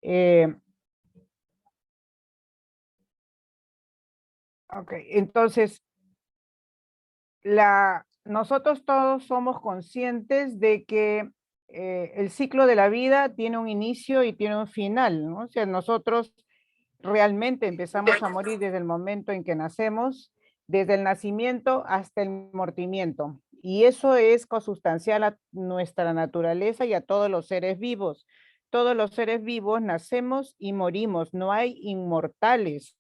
Eh, ok, entonces, nosotros todos somos conscientes de que el ciclo de la vida tiene un inicio y tiene un final, ¿no? O sea, nosotros realmente empezamos a morir desde el momento en que nacemos, desde el nacimiento hasta el mortimiento. Y eso es consustancial a nuestra naturaleza y a todos los seres vivos. Todos los seres vivos nacemos y morimos, no hay inmortales.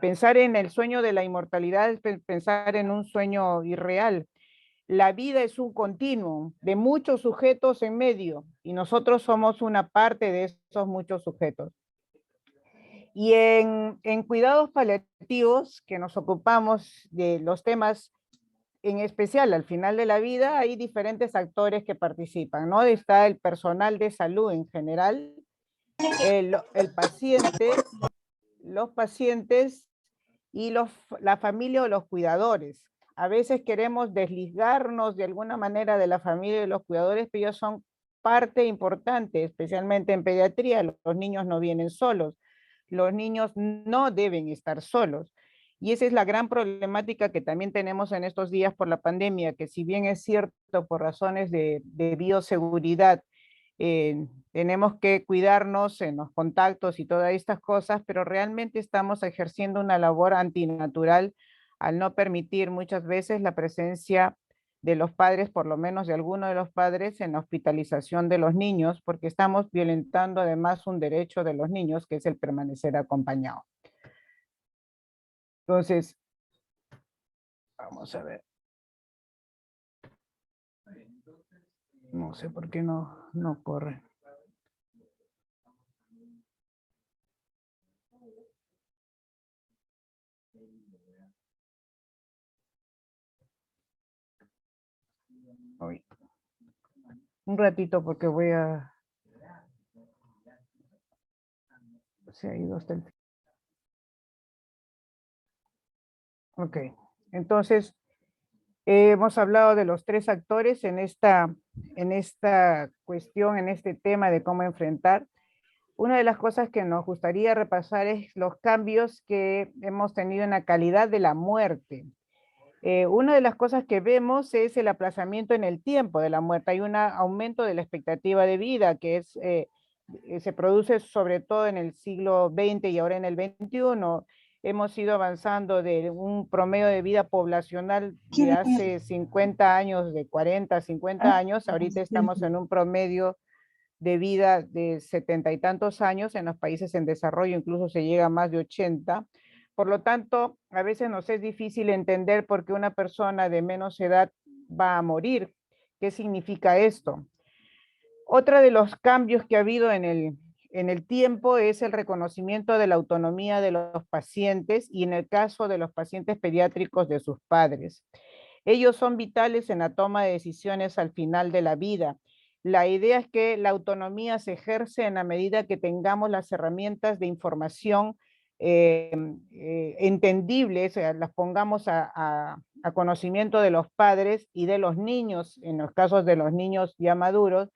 Pensar en el sueño de la inmortalidad es pensar en un sueño irreal. La vida es un continuo de muchos sujetos en medio y nosotros somos una parte de esos muchos sujetos. Y en cuidados paliativos, que nos ocupamos de los temas en especial al final de la vida, hay diferentes actores que participan, ¿no? Está el personal de salud en general, el paciente, los pacientes y la familia o los cuidadores. A veces queremos desligarnos de alguna manera de la familia y los cuidadores, pero ellos son parte importante, especialmente en pediatría. Los niños no vienen solos. Los niños no deben estar solos. Y esa es la gran problemática que también tenemos en estos días por la pandemia, que si bien es cierto por razones de bioseguridad, tenemos que cuidarnos en los contactos y todas estas cosas, pero realmente estamos ejerciendo una labor antinatural al no permitir muchas veces la presencia de los padres, por lo menos de alguno de los padres, en la hospitalización de los niños, porque estamos violentando además un derecho de los niños, que es el permanecer acompañado. Entonces, vamos a ver. No sé por qué no corre. Hoy. Un ratito porque voy a... Se ha ido hasta el... Ok, entonces hemos hablado de los tres actores en esta cuestión, en este tema de cómo enfrentar. Una de las cosas que nos gustaría repasar es los cambios que hemos tenido en la calidad de la muerte. Una de las cosas que vemos es el aplazamiento en el tiempo de la muerte. Hay un aumento de la expectativa de vida que se produce sobre todo en el siglo XX y ahora en el XXI. Hemos ido avanzando de un promedio de vida poblacional de hace 50 años, de 40, 50 años. Ahorita estamos en un promedio de vida de 70 y tantos años. En los países en desarrollo incluso se llega a más de 80. Por lo tanto, a veces nos es difícil entender por qué una persona de menos edad va a morir. ¿Qué significa esto? Otra de los cambios que ha habido en el tiempo es el reconocimiento de la autonomía de los pacientes y en el caso de los pacientes pediátricos de sus padres. Ellos son vitales en la toma de decisiones al final de la vida. La idea es que la autonomía se ejerce en la medida que tengamos las herramientas de información entendibles, las pongamos a conocimiento de los padres y de los niños, en los casos de los niños ya maduros,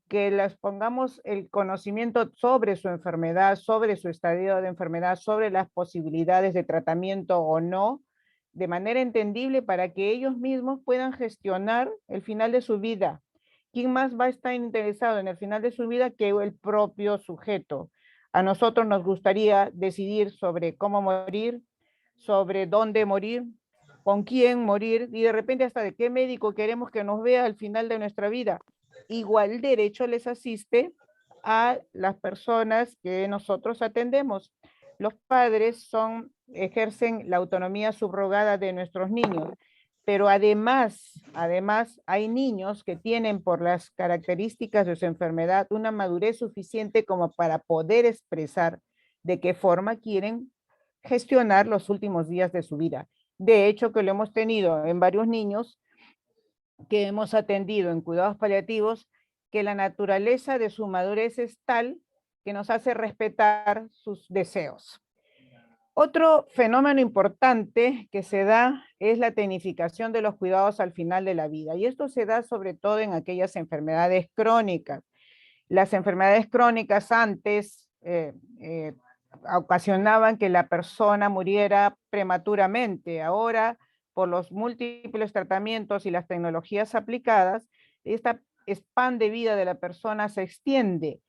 que les pongamos el conocimiento sobre su enfermedad, sobre su estadio de enfermedad, sobre las posibilidades de tratamiento o no, de manera entendible para que ellos mismos puedan gestionar el final de su vida. ¿Quién más va a estar interesado en el final de su vida que el propio sujeto? A nosotros nos gustaría decidir sobre cómo morir, sobre dónde morir, con quién morir y de repente hasta de qué médico queremos que nos vea al final de nuestra vida. Igual derecho les asiste a las personas que nosotros atendemos. Los padres ejercen la autonomía subrogada de nuestros niños, pero además hay niños que tienen por las características de su enfermedad una madurez suficiente como para poder expresar de qué forma quieren gestionar los últimos días de su vida. De hecho, que lo hemos tenido en varios niños que hemos atendido en cuidados paliativos, que la naturaleza de su madurez es tal que nos hace respetar sus deseos. Otro fenómeno importante que se da es la tecnificación de los cuidados al final de la vida, y esto se da sobre todo en aquellas enfermedades crónicas. Las enfermedades crónicas antes ocasionaban que la persona muriera prematuramente. Ahora, por los múltiples tratamientos y las tecnologías aplicadas, esta span de vida de la persona se extiende.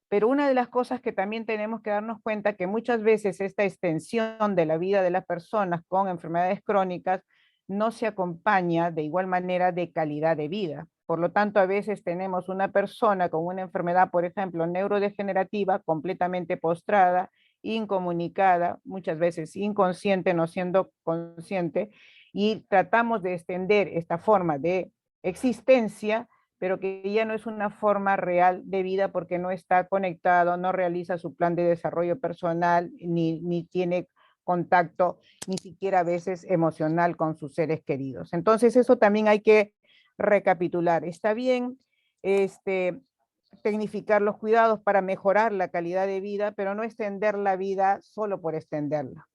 Pero una de las cosas que también tenemos que darnos cuenta que muchas veces esta extensión de la vida de las personas con enfermedades crónicas no se acompaña de igual manera de calidad de vida. Por lo tanto, a veces tenemos una persona con una enfermedad, por ejemplo, neurodegenerativa, completamente postrada, incomunicada, muchas veces inconsciente, no siendo consciente, y tratamos de extender esta forma de existencia, pero que ya no es una forma real de vida porque no está conectado, no realiza su plan de desarrollo personal, ni tiene contacto, ni siquiera a veces emocional con sus seres queridos. Entonces eso también hay que recapitular. Está bien tecnificar los cuidados para mejorar la calidad de vida, pero no extender la vida solo por extenderla.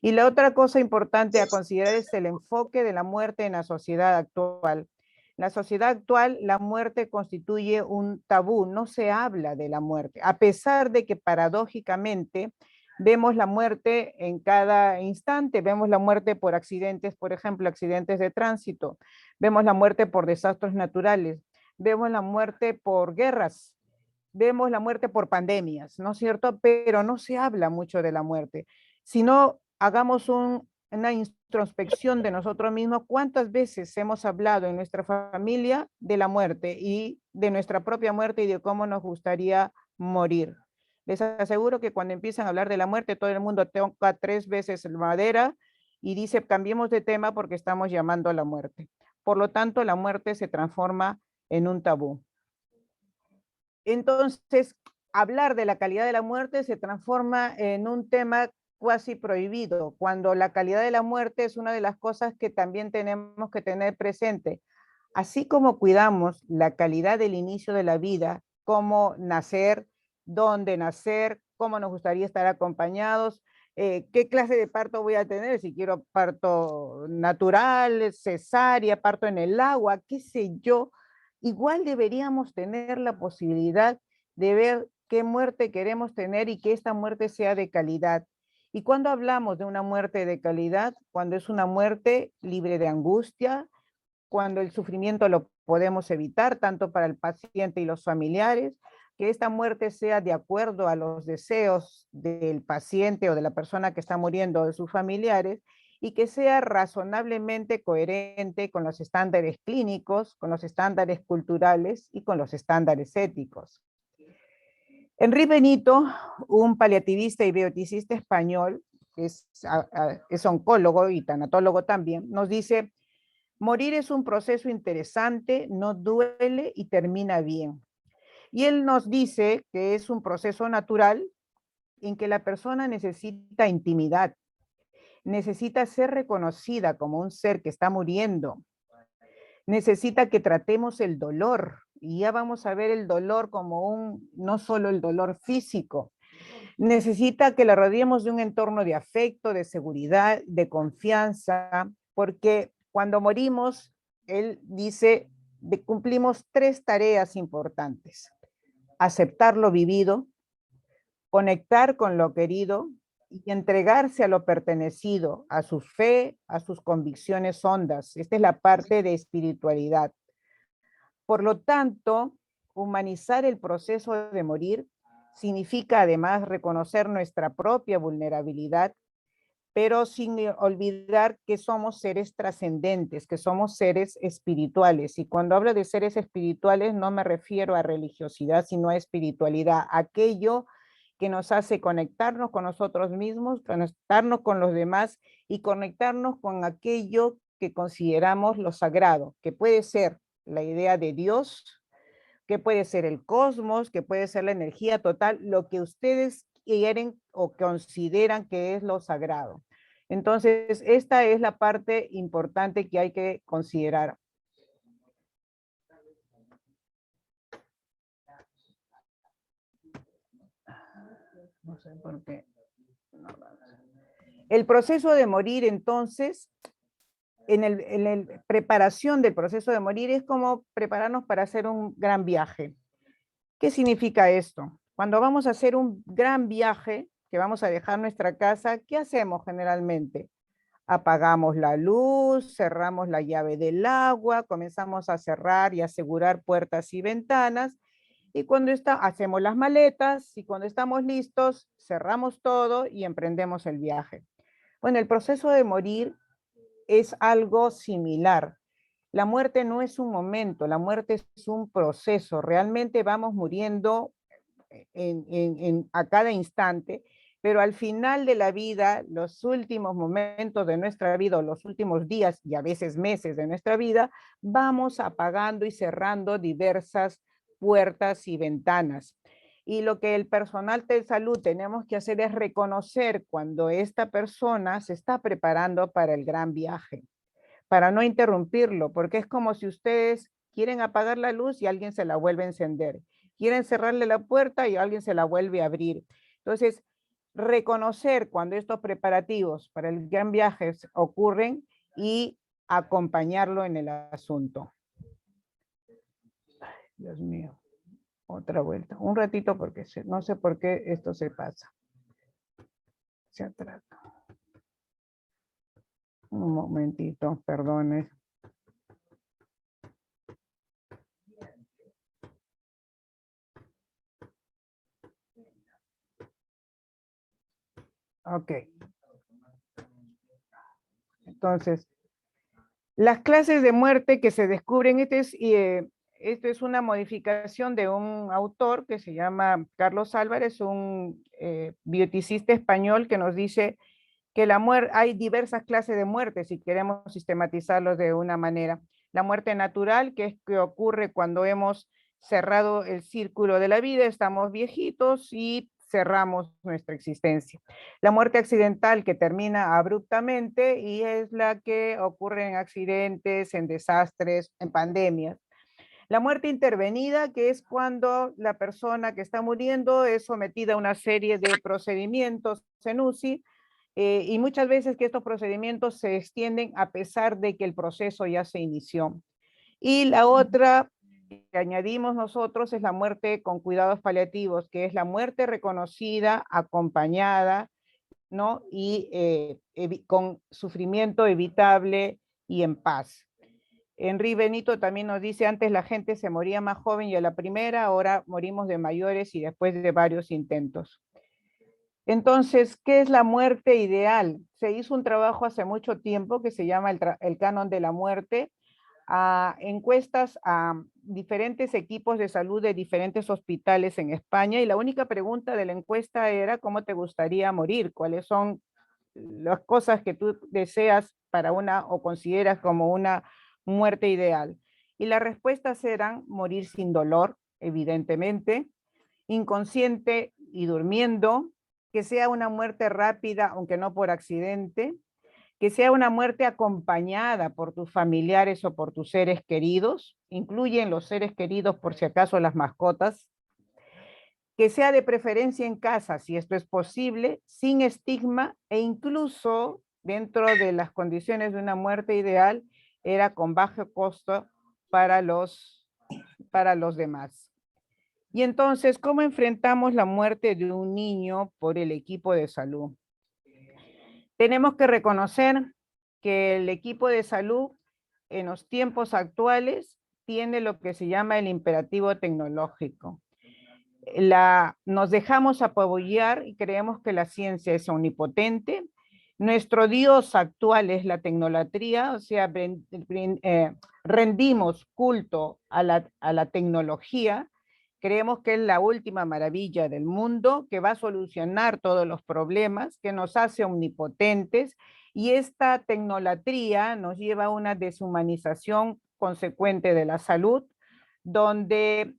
Y la otra cosa importante a considerar es el enfoque de la muerte en la sociedad actual. En la sociedad actual, la muerte constituye un tabú, no se habla de la muerte, a pesar de que paradójicamente vemos la muerte en cada instante, vemos la muerte por accidentes, por ejemplo, accidentes de tránsito, vemos la muerte por desastres naturales, vemos la muerte por guerras, vemos la muerte por pandemias, ¿no es cierto? Pero no se habla mucho de la muerte. Si no, hagamos una introspección de nosotros mismos, ¿cuántas veces hemos hablado en nuestra familia de la muerte y de nuestra propia muerte y de cómo nos gustaría morir? Les aseguro que cuando empiezan a hablar de la muerte, todo el mundo toca 3 veces madera y dice, cambiemos de tema porque estamos llamando a la muerte. Por lo tanto, la muerte se transforma en un tabú. Entonces, hablar de la calidad de la muerte se transforma en un tema cuasi prohibido, cuando la calidad de la muerte es una de las cosas que también tenemos que tener presente. Así como cuidamos la calidad del inicio de la vida, cómo nacer, dónde nacer, cómo nos gustaría estar acompañados, qué clase de parto voy a tener, si quiero parto natural, cesárea, parto en el agua, qué sé yo, igual deberíamos tener la posibilidad de ver qué muerte queremos tener y que esta muerte sea de calidad. Y cuando hablamos de una muerte de calidad, cuando es una muerte libre de angustia, cuando el sufrimiento lo podemos evitar, tanto para el paciente y los familiares, que esta muerte sea de acuerdo a los deseos del paciente o de la persona que está muriendo, de sus familiares, y que sea razonablemente coherente con los estándares clínicos, con los estándares culturales y con los estándares éticos. Henri Benito, un paliativista y bioeticista español, que es oncólogo y tanatólogo también, nos dice: morir es un proceso interesante, no duele y termina bien. Y él nos dice que es un proceso natural en que la persona necesita intimidad, necesita ser reconocida como un ser que está muriendo, necesita que tratemos el dolor, y ya vamos a ver el dolor como no solo el dolor físico, necesita que la rodeemos de un entorno de afecto, de seguridad, de confianza, porque cuando morimos, él dice, cumplimos 3 tareas importantes: aceptar lo vivido, conectar con lo querido y entregarse a lo pertenecido, a su fe, a sus convicciones hondas. Esta es la parte de espiritualidad. Por lo tanto, humanizar el proceso de morir significa además reconocer nuestra propia vulnerabilidad, pero sin olvidar que somos seres trascendentes, que somos seres espirituales. Y cuando hablo de seres espirituales no me refiero a religiosidad, sino a espiritualidad, aquello que nos hace conectarnos con nosotros mismos, conectarnos con los demás y conectarnos con aquello que consideramos lo sagrado, que puede ser la idea de Dios, que puede ser el cosmos, que puede ser la energía total, lo que ustedes quieren o consideran que es lo sagrado. Entonces, esta es la parte importante que hay que considerar. No sé por qué. El proceso de morir, entonces, en la preparación del proceso de morir es como prepararnos para hacer un gran viaje. ¿Qué significa esto? Cuando vamos a hacer un gran viaje, que vamos a dejar nuestra casa, ¿qué hacemos generalmente? Apagamos la luz, cerramos la llave del agua, comenzamos a cerrar y asegurar puertas y ventanas, y hacemos las maletas, y cuando estamos listos, cerramos todo y emprendemos el viaje. Bueno, el proceso de morir es algo similar. La muerte no es un momento, la muerte es un proceso. Realmente vamos muriendo a cada instante, pero al final de la vida, los últimos momentos de nuestra vida, o los últimos días y a veces meses de nuestra vida, vamos apagando y cerrando diversas puertas y ventanas. Y lo que el personal de salud tenemos que hacer es reconocer cuando esta persona se está preparando para el gran viaje, para no interrumpirlo, porque es como si ustedes quieren apagar la luz y alguien se la vuelve a encender. Quieren cerrarle la puerta y alguien se la vuelve a abrir. Entonces, reconocer cuando estos preparativos para el gran viaje ocurren y acompañarlo en el asunto. Dios mío, otra vuelta. Un ratito porque no sé por qué esto se pasa. Se atrasa. Un momentito, perdone. Ok. Entonces, las clases de muerte que se descubren, esto es una modificación de un autor que se llama Carlos Álvarez, un bioticista español, que nos dice que hay diversas clases de muerte, si queremos sistematizarlos de una manera. La muerte natural, que es que ocurre cuando hemos cerrado el círculo de la vida, estamos viejitos y cerramos nuestra existencia. La muerte accidental, que termina abruptamente, y es la que ocurre en accidentes, en desastres, en pandemias. La muerte intervenida, que es cuando la persona que está muriendo es sometida a una serie de procedimientos en UCI, y muchas veces que estos procedimientos se extienden a pesar de que el proceso ya se inició. Y la otra que añadimos nosotros es la muerte con cuidados paliativos, que es la muerte reconocida, acompañada, ¿no? Y con sufrimiento evitable y en paz. Henry Benito también nos dice, antes la gente se moría más joven y a la primera, ahora morimos de mayores y después de varios intentos. Entonces, ¿qué es la muerte ideal? Se hizo un trabajo hace mucho tiempo que se llama el canon de la muerte, a encuestas a diferentes equipos de salud de diferentes hospitales en España, y la única pregunta de la encuesta era ¿cómo te gustaría morir? ¿Cuáles son las cosas que tú deseas para una o consideras como una muerte ideal? Y las respuestas eran morir sin dolor, evidentemente, inconsciente y durmiendo, que sea una muerte rápida, aunque no por accidente, que sea una muerte acompañada por tus familiares o por tus seres queridos, incluyen los seres queridos por si acaso las mascotas, que sea de preferencia en casa, si esto es posible, sin estigma, e incluso dentro de las condiciones de una muerte ideal, era con bajo costo para los demás. Y entonces, ¿cómo enfrentamos la muerte de un niño por el equipo de salud? Tenemos que reconocer que el equipo de salud en los tiempos actuales tiene lo que se llama el imperativo tecnológico. Nos dejamos apabullar y creemos que la ciencia es omnipotente. Nuestro Dios actual es la tecnolatría, o sea, rendimos culto a la tecnología. Creemos que es la última maravilla del mundo, que va a solucionar todos los problemas, que nos hace omnipotentes, y esta tecnolatría nos lleva a una deshumanización consecuente de la salud, donde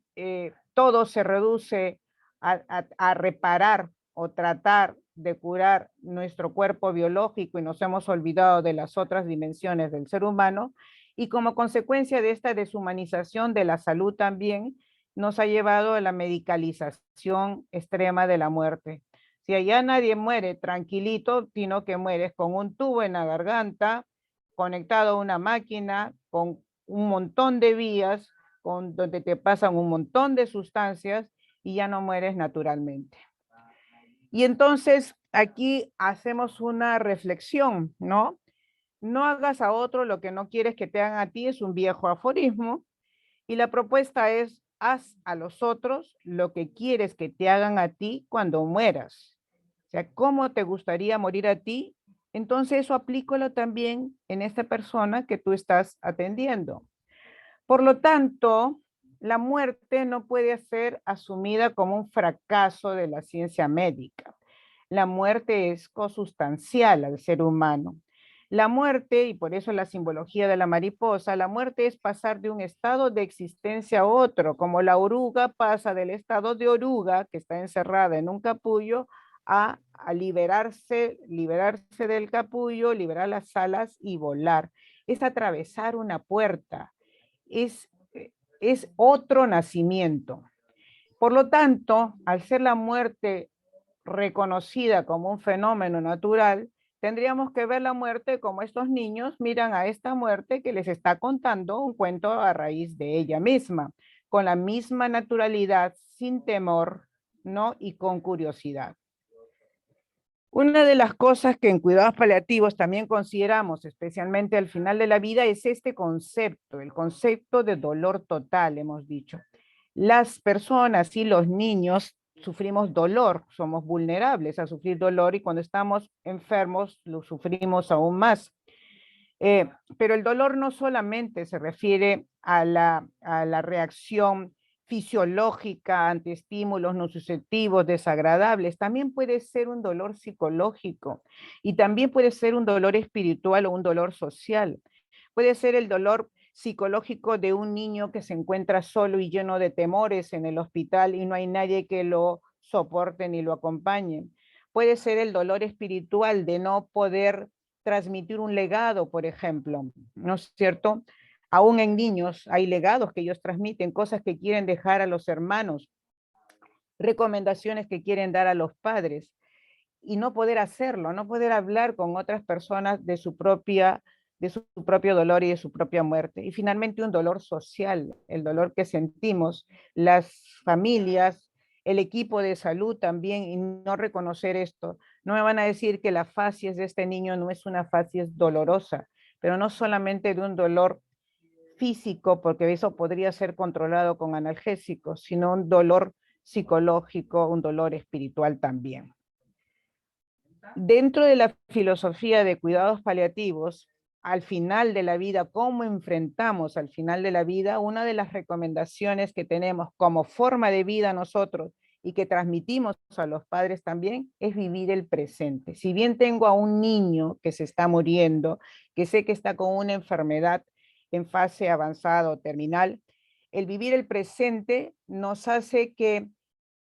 todo se reduce a reparar o tratar de curar nuestro cuerpo biológico, y nos hemos olvidado de las otras dimensiones del ser humano, y como consecuencia de esta deshumanización de la salud también nos ha llevado a la medicalización extrema de la muerte. Si allá nadie muere tranquilito, sino que mueres con un tubo en la garganta, conectado a una máquina, con un montón de vías, donde te pasan un montón de sustancias y ya no mueres naturalmente. Y entonces aquí hacemos una reflexión, ¿no? No hagas a otro lo que no quieres que te hagan a ti, es un viejo aforismo. Y la propuesta es, haz a los otros lo que quieres que te hagan a ti cuando mueras. O sea, ¿cómo te gustaría morir a ti? Entonces eso aplícalo también en esta persona que tú estás atendiendo. Por lo tanto, la muerte no puede ser asumida como un fracaso de la ciencia médica. La muerte es consustancial al ser humano. La muerte, y por eso la simbología de la mariposa, la muerte es pasar de un estado de existencia a otro, como la oruga pasa del estado de oruga, que está encerrada en un capullo, a liberarse del capullo, liberar las alas y volar. Es atravesar una puerta, es, es otro nacimiento. Por lo tanto, al ser la muerte reconocida como un fenómeno natural, tendríamos que ver la muerte como estos niños miran a esta muerte que les está contando un cuento a raíz de ella misma, con la misma naturalidad, sin temor, ¿no? Y con curiosidad. Una de las cosas que en cuidados paliativos también consideramos, especialmente al final de la vida, es este concepto, el concepto de dolor total, hemos dicho. Las personas y los niños sufrimos dolor, somos vulnerables a sufrir dolor y cuando estamos enfermos lo sufrimos aún más. Pero el dolor no solamente se refiere a la reacción fisiológica ante estímulos no susceptivos, desagradables, también puede ser un dolor psicológico y también puede ser un dolor espiritual o un dolor social. Puede ser el dolor psicológico de un niño que se encuentra solo y lleno de temores en el hospital y no hay nadie que lo soporte ni lo acompañe. Puede ser el dolor espiritual de no poder transmitir un legado, por ejemplo, ¿no es cierto? Aún en niños hay legados que ellos transmiten, cosas que quieren dejar a los hermanos, recomendaciones que quieren dar a los padres y no poder hacerlo, no poder hablar con otras personas de su propio dolor y de su propia muerte. Y finalmente un dolor social, el dolor que sentimos las familias, el equipo de salud también, y no reconocer esto. No me van a decir que la facies de este niño no es una facies dolorosa, pero no solamente de un dolor físico, porque eso podría ser controlado con analgésicos, sino un dolor psicológico, un dolor espiritual también. Dentro de la filosofía de cuidados paliativos, al final de la vida, cómo enfrentamos al final de la vida, una de las recomendaciones que tenemos como forma de vida nosotros y que transmitimos a los padres también es vivir el presente. Si bien tengo a un niño que se está muriendo, que sé que está con una enfermedad en fase avanzada o terminal, el vivir el presente nos hace que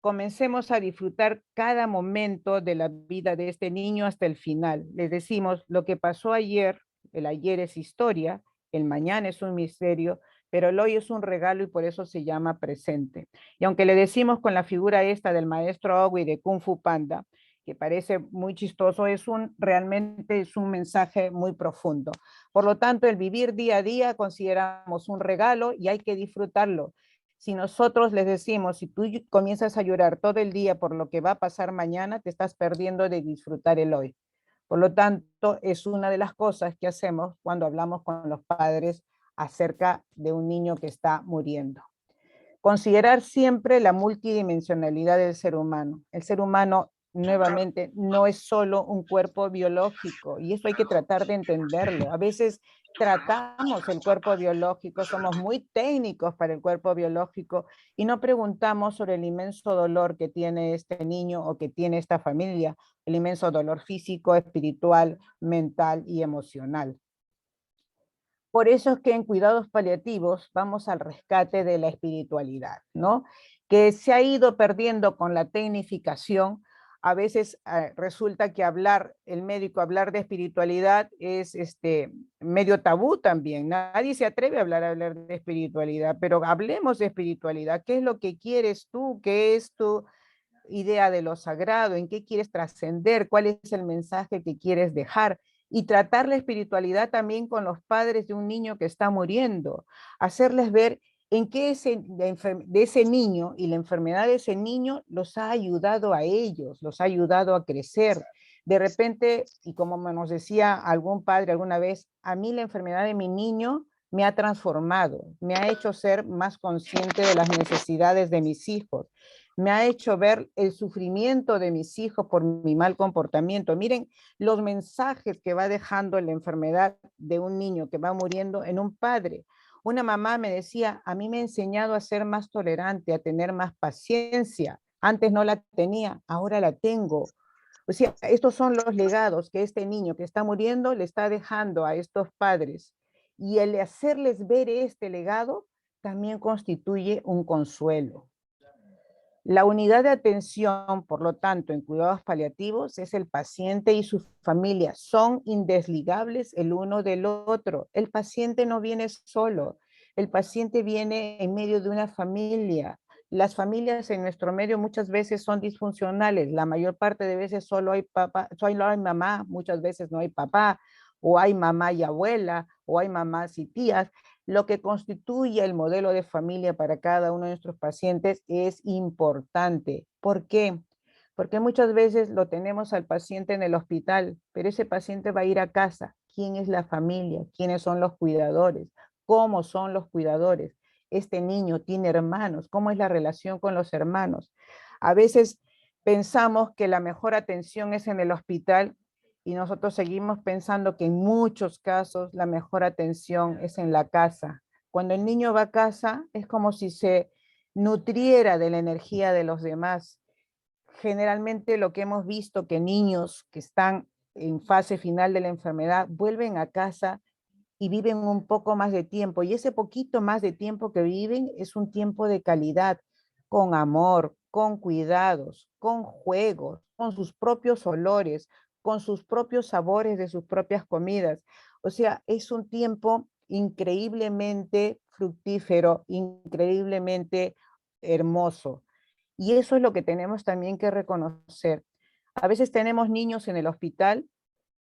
comencemos a disfrutar cada momento de la vida de este niño hasta el final. Les decimos, lo que pasó ayer, el ayer es historia, el mañana es un misterio, pero el hoy es un regalo y por eso se llama presente. Y aunque le decimos con la figura esta del maestro Oogway de Kung Fu Panda, que parece muy chistoso, realmente es un mensaje muy profundo. Por lo tanto, el vivir día a día consideramos un regalo y hay que disfrutarlo. Si nosotros les decimos, si tú comienzas a llorar todo el día por lo que va a pasar mañana, te estás perdiendo de disfrutar el hoy. Por lo tanto, es una de las cosas que hacemos cuando hablamos con los padres acerca de un niño que está muriendo. Considerar siempre la multidimensionalidad del ser humano. El ser humano, nuevamente, no es solo un cuerpo biológico y eso hay que tratar de entenderlo. A veces tratamos el cuerpo biológico, somos muy técnicos para el cuerpo biológico y no preguntamos sobre el inmenso dolor que tiene este niño o que tiene esta familia, el inmenso dolor físico, espiritual, mental y emocional. Por eso es que en cuidados paliativos vamos al rescate de la espiritualidad, ¿no? Que se ha ido perdiendo con la tecnificación. A veces resulta que el médico hablar de espiritualidad es medio tabú también. Nadie se atreve a hablar de espiritualidad, pero hablemos de espiritualidad. ¿Qué es lo que quieres tú? ¿Qué es tu idea de lo sagrado? ¿En qué quieres trascender? ¿Cuál es el mensaje que quieres dejar? Y tratar la espiritualidad también con los padres de un niño que está muriendo, hacerles ver en qué de ese niño y la enfermedad de ese niño los ha ayudado a ellos, los ha ayudado a crecer. De repente, y como nos decía algún padre alguna vez, a mí la enfermedad de mi niño me ha transformado, me ha hecho ser más consciente de las necesidades de mis hijos, me ha hecho ver el sufrimiento de mis hijos por mi mal comportamiento. Miren los mensajes que va dejando la enfermedad de un niño que va muriendo en un padre. Una mamá me decía, a mí me ha enseñado a ser más tolerante, a tener más paciencia. Antes no la tenía, ahora la tengo. O sea, estos son los legados que este niño que está muriendo le está dejando a estos padres. Y el hacerles ver este legado también constituye un consuelo. La unidad de atención, por lo tanto, en cuidados paliativos es el paciente y su familia. Son indesligables el uno del otro. El paciente no viene solo. El paciente viene en medio de una familia. Las familias en nuestro medio muchas veces son disfuncionales. La mayor parte de veces solo hay papá, solo hay mamá, muchas veces no hay papá, o hay mamá y abuela, o hay mamás y tías. Lo que constituye el modelo de familia para cada uno de nuestros pacientes es importante. ¿Por qué? Porque muchas veces lo tenemos al paciente en el hospital, pero ese paciente va a ir a casa. ¿Quién es la familia? ¿Quiénes son los cuidadores? ¿Cómo son los cuidadores? Este niño tiene hermanos. ¿Cómo es la relación con los hermanos? A veces pensamos que la mejor atención es en el hospital y nosotros seguimos pensando que en muchos casos la mejor atención es en la casa. Cuando el niño va a casa es como si se nutriera de la energía de los demás. Generalmente lo que hemos visto que niños que están en fase final de la enfermedad vuelven a casa y viven un poco más de tiempo. Y ese poquito más de tiempo que viven es un tiempo de calidad, con amor, con cuidados, con juegos, con sus propios olores, con sus propios sabores de sus propias comidas. O sea, es un tiempo increíblemente fructífero, increíblemente hermoso. Y eso es lo que tenemos también que reconocer. A veces tenemos niños en el hospital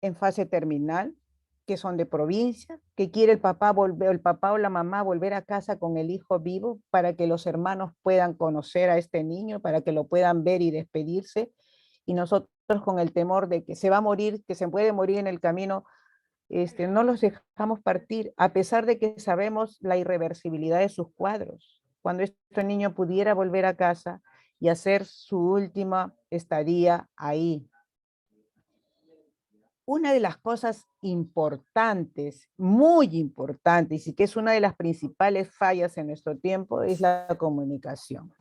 en fase terminal, que son de provincia, que quiere el papá volver, el papá o la mamá volver a casa con el hijo vivo para que los hermanos puedan conocer a este niño, para que lo puedan ver y despedirse. Y nosotros con el temor de que se va a morir, que se puede morir en el camino, no los dejamos partir, a pesar de que sabemos la irreversibilidad de sus cuadros. Cuando este niño pudiera volver a casa y hacer su última estadía ahí. Una de las cosas importantes, muy importantes, y que es una de las principales fallas en nuestro tiempo, es la comunicación.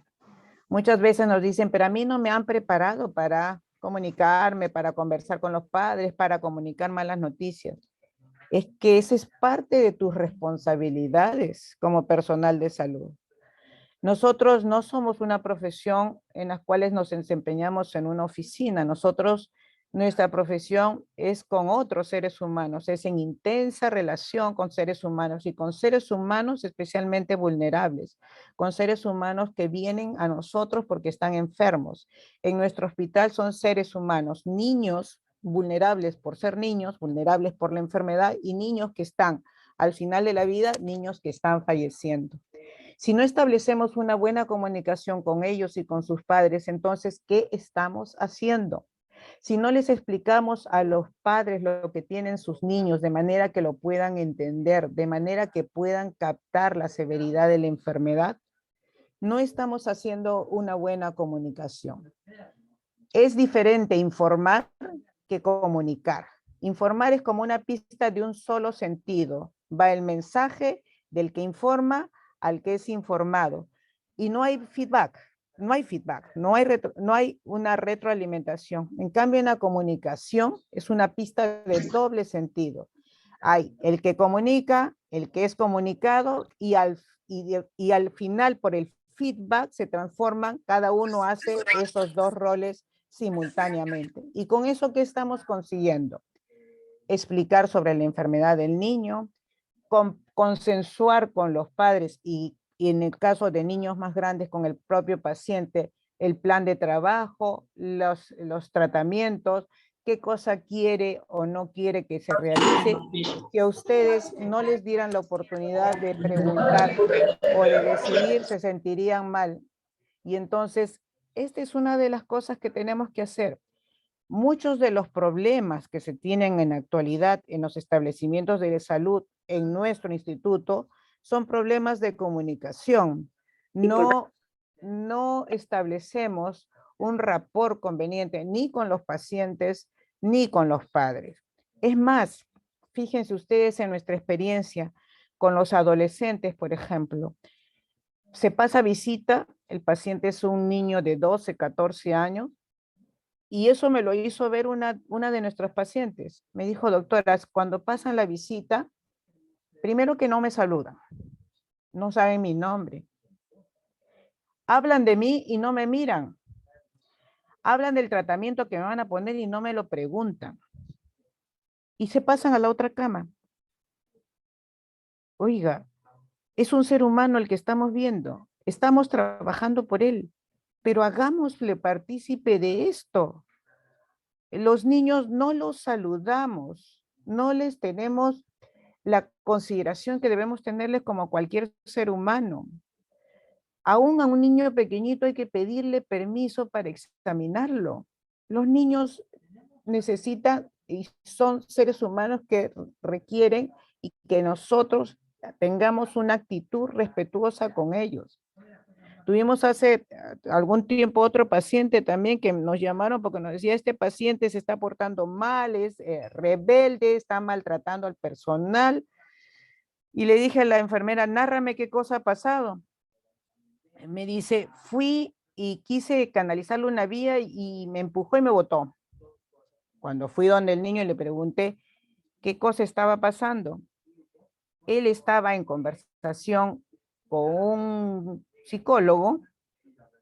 Muchas veces nos dicen, pero a mí no me han preparado para comunicarme, para conversar con los padres, para comunicar malas noticias. Es que esa es parte de tus responsabilidades como personal de salud. Nosotros no somos una profesión en la cual nos desempeñamos en una oficina. Nosotros, nuestra profesión es con otros seres humanos, es en intensa relación con seres humanos y con seres humanos especialmente vulnerables, con seres humanos que vienen a nosotros porque están enfermos. En nuestro hospital son seres humanos, niños vulnerables por ser niños, vulnerables por la enfermedad y niños que están al final de la vida, niños que están falleciendo. Si no establecemos una buena comunicación con ellos y con sus padres, entonces, ¿qué estamos haciendo? Si no les explicamos a los padres lo que tienen sus niños de manera que lo puedan entender, de manera que puedan captar la severidad de la enfermedad, no estamos haciendo una buena comunicación. Es diferente informar que comunicar. Informar es como una pista de un solo sentido. Va el mensaje del que informa al que es informado. Y no hay feedback, no hay una retroalimentación. En cambio, en la comunicación es una pista de doble sentido. Hay el que comunica, el que es comunicado y al final por el feedback se transforman, cada uno hace esos dos roles simultáneamente. ¿Y con eso qué estamos consiguiendo? Explicar sobre la enfermedad del niño, consensuar con los padres y en el caso de niños más grandes con el propio paciente, el plan de trabajo, los tratamientos, qué cosa quiere o no quiere que se realice, si a ustedes no les dieran la oportunidad de preguntar o de decidir, se sentirían mal. Y entonces, esta es una de las cosas que tenemos que hacer. Muchos de los problemas que se tienen en la actualidad en los establecimientos de salud en nuestro instituto son problemas de comunicación. No establecemos un rapport conveniente ni con los pacientes ni con los padres. Es más, fíjense ustedes en nuestra experiencia con los adolescentes, por ejemplo. Se pasa visita, el paciente es un niño de 12, 14 años, y eso me lo hizo ver una de nuestras pacientes. Me dijo, doctora, cuando pasan la visita, primero que no me saludan, no saben mi nombre. Hablan de mí y no me miran. Hablan del tratamiento que me van a poner y no me lo preguntan. Y se pasan a la otra cama. Oiga, es un ser humano el que estamos viendo. Estamos trabajando por él, pero hagámosle partícipe de esto. Los niños no los saludamos, no les tenemos la consideración que debemos tenerles como cualquier ser humano. Aún a un niño pequeñito hay que pedirle permiso para examinarlo. Los niños necesitan y son seres humanos que requieren y que nosotros tengamos una actitud respetuosa con ellos. Tuvimos hace algún tiempo otro paciente también que nos llamaron porque nos decía, este paciente se está portando mal, es rebelde, está maltratando al personal. Y le dije a la enfermera, nárrame qué cosa ha pasado. Me dice, fui y quise canalizarle una vía y me empujó y me botó. Cuando fui donde el niño y le pregunté qué cosa estaba pasando, él estaba en conversación con un psicólogo.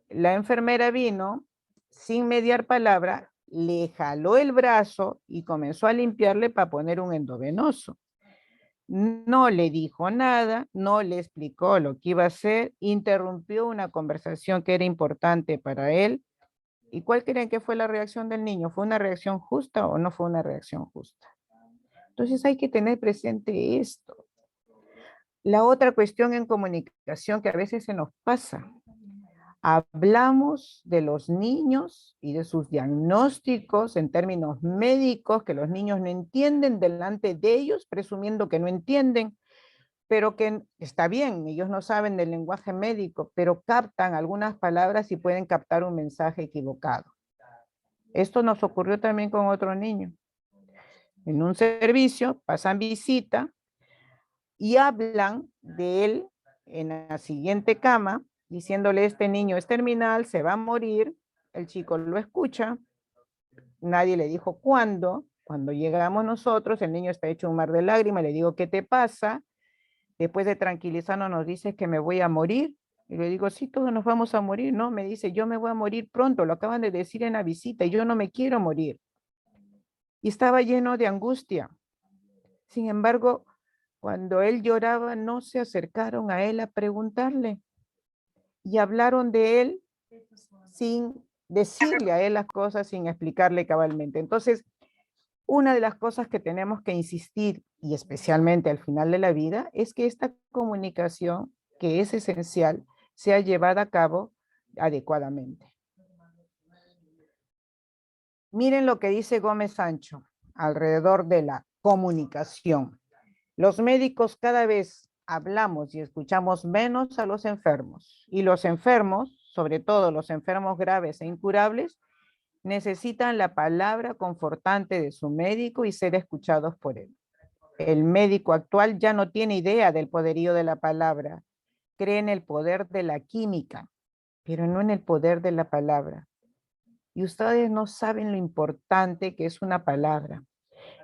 La enfermera vino sin mediar palabra, le jaló el brazo y comenzó a limpiarle para poner un endovenoso. No le dijo nada, no le explicó lo que iba a hacer, interrumpió una conversación que era importante para él. ¿Y cuál creen que fue la reacción del niño? ¿Fue una reacción justa o no fue una reacción justa? Entonces hay que tener presente esto. La otra cuestión en comunicación que a veces se nos pasa. Hablamos de los niños y de sus diagnósticos en términos médicos que los niños no entienden delante de ellos, presumiendo que no entienden, pero que está bien, ellos no saben del lenguaje médico, pero captan algunas palabras y pueden captar un mensaje equivocado. Esto nos ocurrió también con otro niño. En un servicio pasan visita y hablan de él en la siguiente cama, diciéndole, este niño es terminal, se va a morir. El chico lo escucha, nadie le dijo cuándo. Cuando llegamos nosotros, el niño está hecho un mar de lágrimas, le digo, ¿qué te pasa? Después de tranquilizarnos nos dice que me voy a morir. Y le digo, sí, todos nos vamos a morir, ¿no? Me dice, yo me voy a morir pronto, lo acaban de decir en la visita y yo no me quiero morir. Y estaba lleno de angustia. Sin embargo, cuando él lloraba, no se acercaron a él a preguntarle y hablaron de él sin decirle a él las cosas, sin explicarle cabalmente. Entonces, una de las cosas que tenemos que insistir, y especialmente al final de la vida, es que esta comunicación, que es esencial, sea llevada a cabo adecuadamente. Miren lo que dice Gómez Sancho alrededor de la comunicación. Los médicos cada vez hablamos y escuchamos menos a los enfermos, y los enfermos, sobre todo los enfermos graves e incurables, necesitan la palabra confortante de su médico y ser escuchados por él. El médico actual ya no tiene idea del poderío de la palabra, cree en el poder de la química, pero no en el poder de la palabra. Y ustedes no saben lo importante que es una palabra.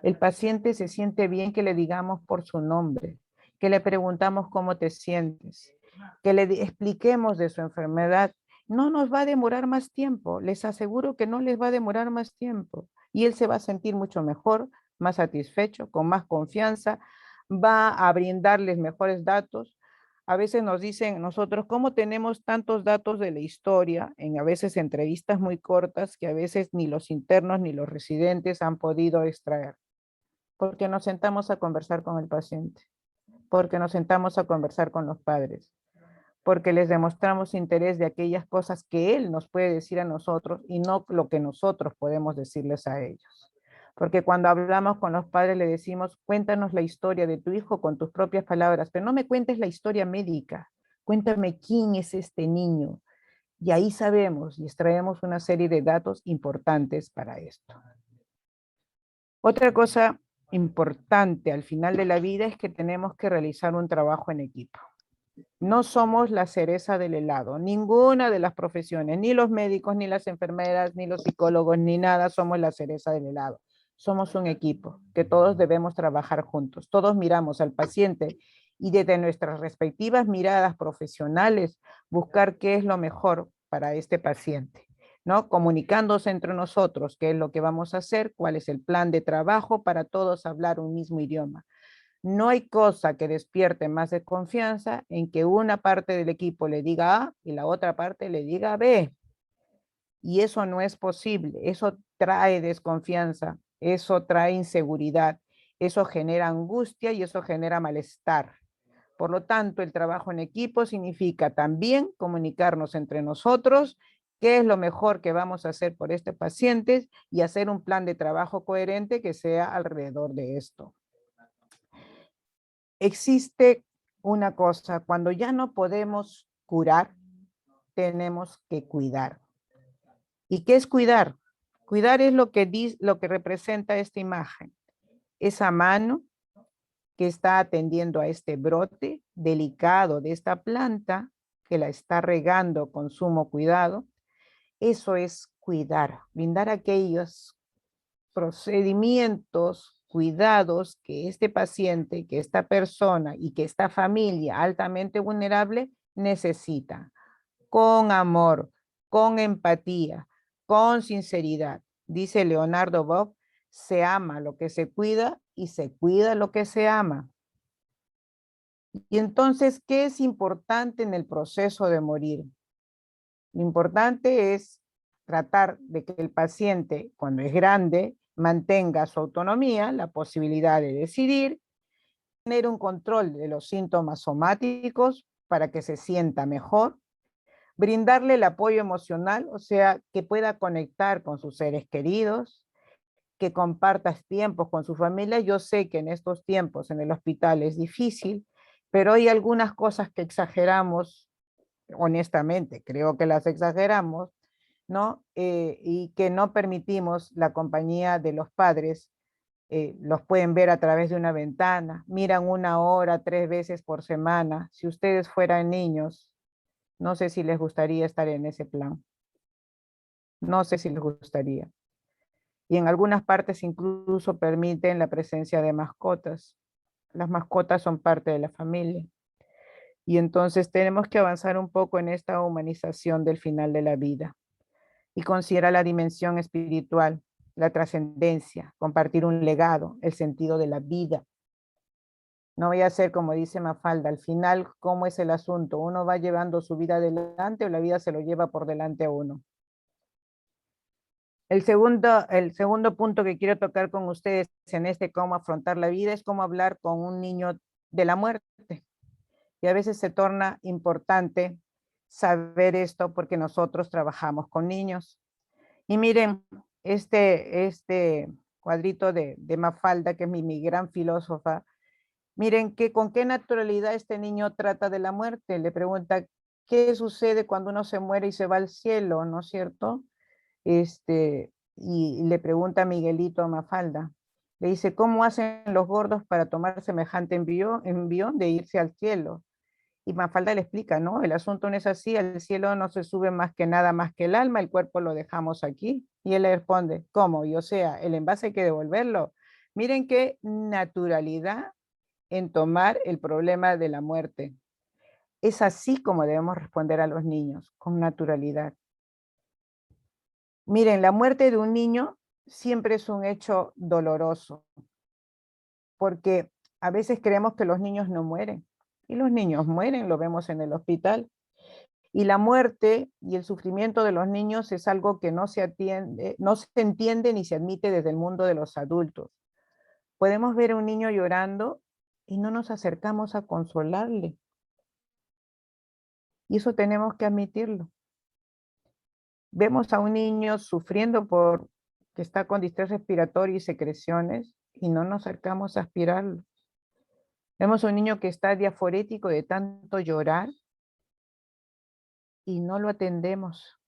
El paciente se siente bien que le digamos por su nombre, que le preguntamos cómo te sientes, que le expliquemos de su enfermedad. No nos va a demorar más tiempo, les aseguro que no les va a demorar más tiempo. Y él se va a sentir mucho mejor, más satisfecho, con más confianza, va a brindarles mejores datos. A veces nos dicen nosotros, ¿cómo tenemos tantos datos de la historia? En a veces entrevistas muy cortas que a veces ni los internos ni los residentes han podido extraer. Porque nos sentamos a conversar con el paciente, porque nos sentamos a conversar con los padres, porque les demostramos interés de aquellas cosas que él nos puede decir a nosotros y no lo que nosotros podemos decirles a ellos. Porque cuando hablamos con los padres le decimos, cuéntanos la historia de tu hijo con tus propias palabras, pero no me cuentes la historia médica, cuéntame quién es este niño. Y ahí sabemos y extraemos una serie de datos importantes para esto. Otra cosa importante al final de la vida es que tenemos que realizar un trabajo en equipo. No somos la cereza del helado, ninguna de las profesiones, ni los médicos, ni las enfermeras, ni los psicólogos, ni nada somos la cereza del helado. Somos un equipo que todos debemos trabajar juntos. Todos miramos al paciente y desde nuestras respectivas miradas profesionales buscar qué es lo mejor para este paciente, ¿no? Comunicándose entre nosotros qué es lo que vamos a hacer, cuál es el plan de trabajo para todos hablar un mismo idioma. No hay cosa que despierte más desconfianza en que una parte del equipo le diga A y la otra parte le diga B. Y eso no es posible. Eso trae desconfianza, eso trae inseguridad, eso genera angustia y eso genera malestar. Por lo tanto, el trabajo en equipo significa también comunicarnos entre nosotros qué es lo mejor que vamos a hacer por este paciente y hacer un plan de trabajo coherente que sea alrededor de esto. Existe una cosa, cuando ya no podemos curar, tenemos que cuidar. ¿Y qué es cuidar? Cuidar es lo que representa esta imagen. Esa mano que está atendiendo a este brote delicado de esta planta, que la está regando con sumo cuidado, eso es cuidar, brindar aquellos procedimientos, cuidados que este paciente, que esta persona y que esta familia altamente vulnerable necesita, con amor, con empatía, con sinceridad. Dice Leonardo Bob, se ama lo que se cuida y se cuida lo que se ama. Y entonces, ¿qué es importante en el proceso de morir? Lo importante es tratar de que el paciente, cuando es grande, mantenga su autonomía, la posibilidad de decidir, tener un control de los síntomas somáticos para que se sienta mejor, brindarle el apoyo emocional, o sea, que pueda conectar con sus seres queridos, que compartas tiempos con su familia. Yo sé que en estos tiempos en el hospital es difícil, pero hay algunas cosas que exageramos, honestamente, creo que las exageramos, ¿no? Y que no permitimos la compañía de los padres. Los pueden ver a través de una ventana, miran 1 hora, 3 veces por semana. Si ustedes fueran niños, no sé si les gustaría estar en ese plan. No sé si les gustaría. Y en algunas partes incluso permiten la presencia de mascotas. Las mascotas son parte de la familia. Y entonces tenemos que avanzar un poco en esta humanización del final de la vida y considera la dimensión espiritual, la trascendencia, compartir un legado, el sentido de la vida. No voy a ser como dice Mafalda, al final, ¿cómo es el asunto? ¿Uno va llevando su vida adelante o la vida se lo lleva por delante a uno? El segundo punto que quiero tocar con ustedes en este cómo afrontar la vida es cómo hablar con un niño de la muerte. Y a veces se torna importante saber esto porque nosotros trabajamos con niños. Y miren, este cuadrito de Mafalda, que es mi gran filósofa, miren que con qué naturalidad este niño trata de la muerte. Le pregunta, ¿qué sucede cuando uno se muere y se va al cielo? ¿No es cierto? Y le pregunta a Miguelito a Mafalda. Le dice, ¿cómo hacen los gordos para tomar semejante envión de irse al cielo? Y Mafalda le explica, ¿no? El asunto no es así, al cielo no se sube más que nada más que el alma, el cuerpo lo dejamos aquí. Y él le responde, ¿cómo? Y o sea, el envase hay que devolverlo. Miren qué naturalidad en tomar el problema de la muerte. Es así como debemos responder a los niños, con naturalidad. Miren, la muerte de un niño siempre es un hecho doloroso, porque a veces creemos que los niños no mueren. Y los niños mueren, lo vemos en el hospital. Y la muerte y el sufrimiento de los niños es algo que no se atiende, no se entiende ni se admite desde el mundo de los adultos. Podemos ver a un niño llorando y no nos acercamos a consolarle. Y eso tenemos que admitirlo. Vemos a un niño sufriendo por que está con distrés respiratorio y secreciones y no nos acercamos a aspirarlo. Vemos a un niño que está diaforético de tanto llorar y no lo atendemos.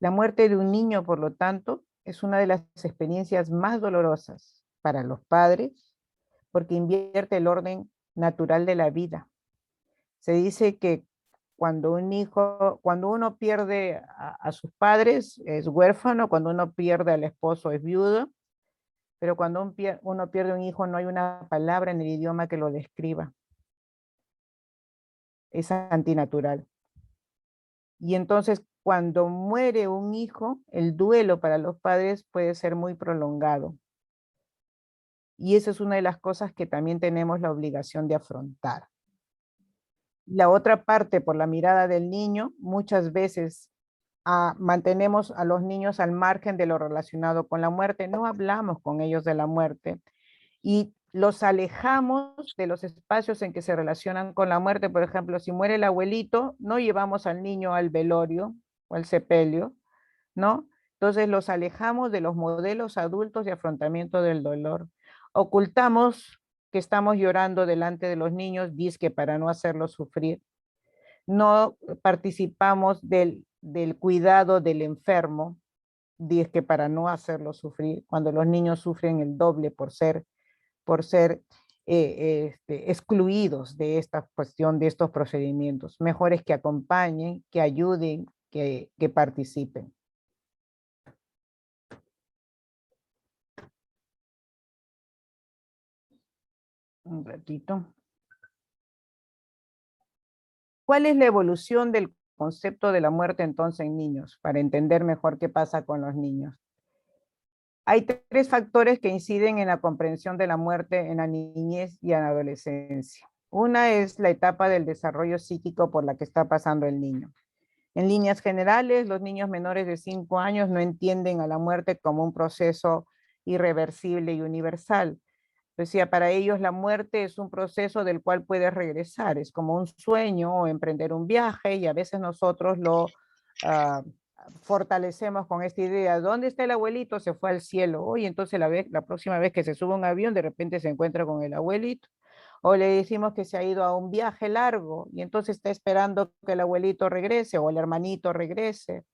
La muerte de un niño, por lo tanto, es una de las experiencias más dolorosas para los padres porque invierte el orden natural de la vida. Se dice que cuando uno pierde a sus padres es huérfano, cuando uno pierde al esposo es viudo, pero cuando uno pierde un hijo no hay una palabra en el idioma que lo describa. Es antinatural. Y entonces cuando muere un hijo, el duelo para los padres puede ser muy prolongado. Y esa es una de las cosas que también tenemos la obligación de afrontar. La otra parte, por la mirada del niño, muchas veces mantenemos a los niños al margen de lo relacionado con la muerte, no hablamos con ellos de la muerte y los alejamos de los espacios en que se relacionan con la muerte. Por ejemplo, si muere el abuelito, no llevamos al niño al velorio o al sepelio, ¿no? Entonces los alejamos de los modelos adultos de afrontamiento del dolor. Ocultamos que estamos llorando delante de los niños, dizque para no hacerlos sufrir. No participamos del cuidado del enfermo, dizque para no hacerlo sufrir, cuando los niños sufren el doble por ser excluidos de esta cuestión, de estos procedimientos. Mejor es que acompañen, que ayuden, que participen. Un ratito. ¿Cuál es la evolución del concepto de la muerte entonces en niños? Para entender mejor qué pasa con los niños. Hay tres factores que inciden en la comprensión de la muerte en la niñez y en la adolescencia. Una es la etapa del desarrollo psíquico por la que está pasando el niño. En líneas generales, los niños menores de 5 años no entienden a la muerte como un proceso irreversible y universal. Decía, para ellos la muerte es un proceso del cual puedes regresar, es como un sueño o emprender un viaje y a veces nosotros lo uh, fortalecemos con esta idea, ¿dónde está el abuelito? Se fue al cielo. Hoy entonces la próxima vez que se sube a un avión de repente se encuentra con el abuelito. O le decimos que se ha ido a un viaje largo y entonces está esperando que el abuelito regrese o el hermanito regrese.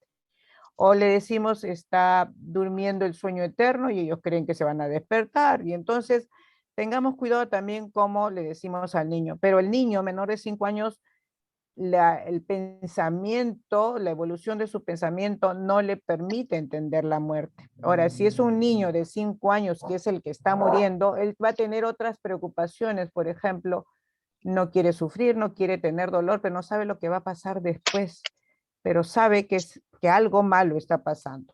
O le decimos está durmiendo el sueño eterno y ellos creen que se van a despertar. Y entonces tengamos cuidado también cómo le decimos al niño. Pero el niño menor de 5 años, el pensamiento, la evolución de su pensamiento no le permite entender la muerte. Ahora, si es un niño de 5 años que es el que está muriendo, él va a tener otras preocupaciones. Por ejemplo, no quiere sufrir, no quiere tener dolor, pero no sabe lo que va a pasar después, pero sabe que algo malo está pasando.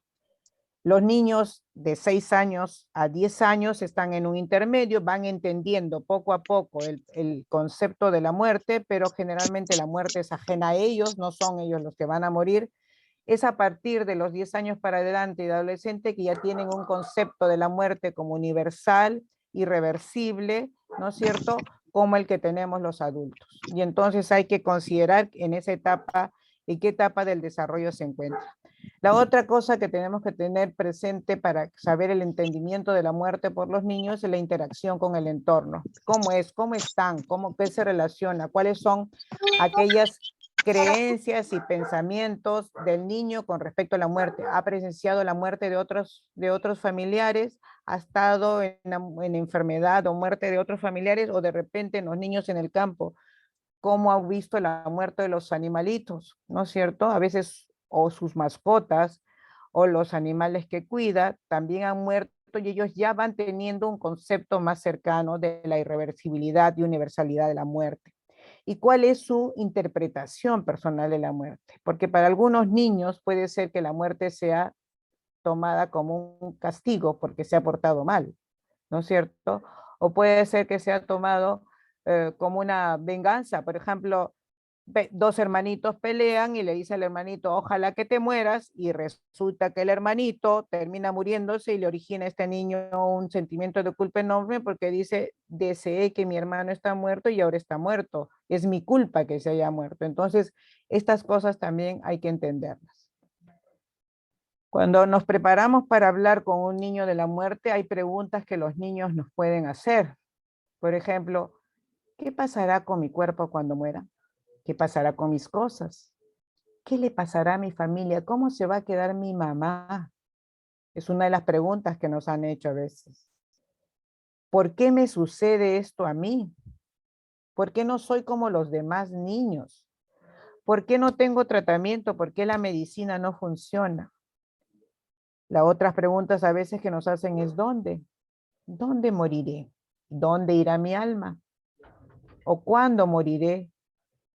Los niños de 6 años a 10 años están en un intermedio, van entendiendo poco a poco el concepto de la muerte, pero generalmente la muerte es ajena a ellos, no son ellos los que van a morir. Es a partir de los 10 años para adelante y de adolescente que ya tienen un concepto de la muerte como universal, irreversible, ¿no es cierto?, como el que tenemos los adultos. Y entonces hay que considerar en esa etapa, en qué etapa del desarrollo se encuentra. La otra cosa que tenemos que tener presente para saber el entendimiento de la muerte por los niños es la interacción con el entorno. ¿Cómo es? ¿Cómo están? ¿Qué se relaciona? ¿Cuáles son aquellas creencias y pensamientos del niño con respecto a la muerte? ¿Ha presenciado la muerte de otros familiares? ¿Ha estado en enfermedad o muerte de otros familiares? ¿O de repente los niños en el campo? ¿Cómo ha visto la muerte de los animalitos? ¿No es cierto? A veces, o sus mascotas, o los animales que cuida, también han muerto y ellos ya van teniendo un concepto más cercano de la irreversibilidad y universalidad de la muerte. ¿Y cuál es su interpretación personal de la muerte? Porque para algunos niños puede ser que la muerte sea tomada como un castigo porque se ha portado mal, ¿no es cierto? O puede ser que sea tomado como una venganza. Por ejemplo, dos hermanitos pelean y le dice al hermanito, ojalá que te mueras, y resulta que el hermanito termina muriéndose y le origina a este niño un sentimiento de culpa enorme porque dice, deseé que mi hermano está muerto y ahora está muerto. Es mi culpa que se haya muerto. Entonces, estas cosas también hay que entenderlas. Cuando nos preparamos para hablar con un niño de la muerte, hay preguntas que los niños nos pueden hacer. Por ejemplo, ¿qué pasará con mi cuerpo cuando muera? ¿Qué pasará con mis cosas? ¿Qué le pasará a mi familia? ¿Cómo se va a quedar mi mamá? Es una de las preguntas que nos han hecho a veces. ¿Por qué me sucede esto a mí? ¿Por qué no soy como los demás niños? ¿Por qué no tengo tratamiento? ¿Por qué la medicina no funciona? Las otras preguntas a veces que nos hacen es ¿dónde? ¿Dónde moriré? ¿Dónde irá mi alma? ¿O cuándo moriré?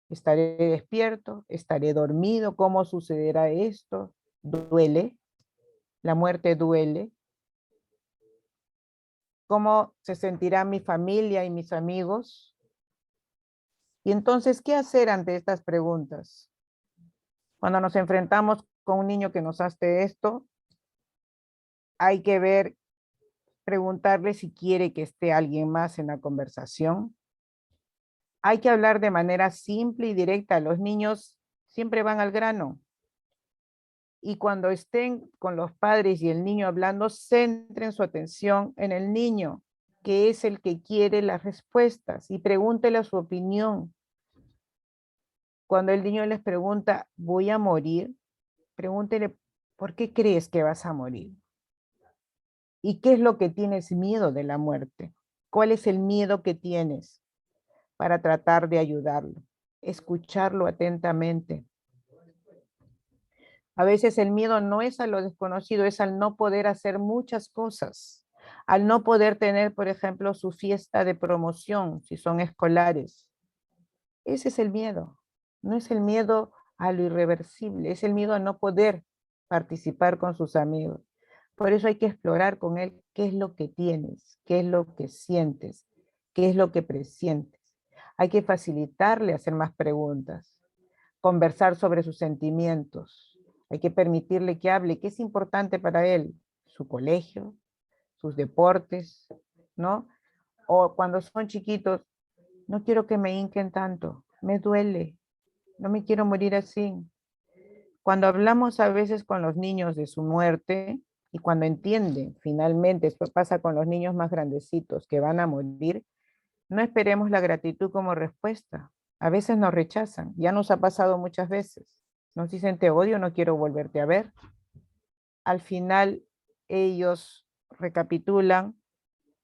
¿Estaré despierto? ¿Estaré dormido? ¿Cómo sucederá esto? ¿Duele? ¿La muerte duele? ¿Cómo se sentirá mi familia y mis amigos? Y entonces, ¿qué hacer ante estas preguntas? Cuando nos enfrentamos con un niño que nos hace esto, hay que ver, preguntarle si quiere que esté alguien más en la conversación. Hay que hablar de manera simple y directa. Los niños siempre van al grano. Y cuando estén con los padres y el niño hablando, centren su atención en el niño, que es el que quiere las respuestas, y pregúntele su opinión. Cuando el niño les pregunta, ¿voy a morir? Pregúntele, ¿por qué crees que vas a morir? ¿Y qué es lo que tienes miedo de la muerte? ¿Cuál es el miedo que tienes para tratar de ayudarlo? Escucharlo atentamente. A veces el miedo no es a lo desconocido, es al no poder hacer muchas cosas, al no poder tener, por ejemplo, su fiesta de promoción, si son escolares. Ese es el miedo. No es el miedo a lo irreversible, es el miedo a no poder participar con sus amigos. Por eso hay que explorar con él qué es lo que tienes, qué es lo que sientes, qué es lo que presientes. Hay que facilitarle hacer más preguntas, conversar sobre sus sentimientos. Hay que permitirle que hable, qué es importante para él, su colegio, sus deportes, ¿no? O cuando son chiquitos, no quiero que me hinquen tanto, me duele, no me quiero morir así. Cuando hablamos a veces con los niños de su muerte y cuando entienden finalmente, esto pasa con los niños más grandecitos que van a morir, no esperemos la gratitud como respuesta. A veces nos rechazan, ya nos ha pasado muchas veces. Nos dicen te odio, no quiero volverte a ver. Al final ellos recapitulan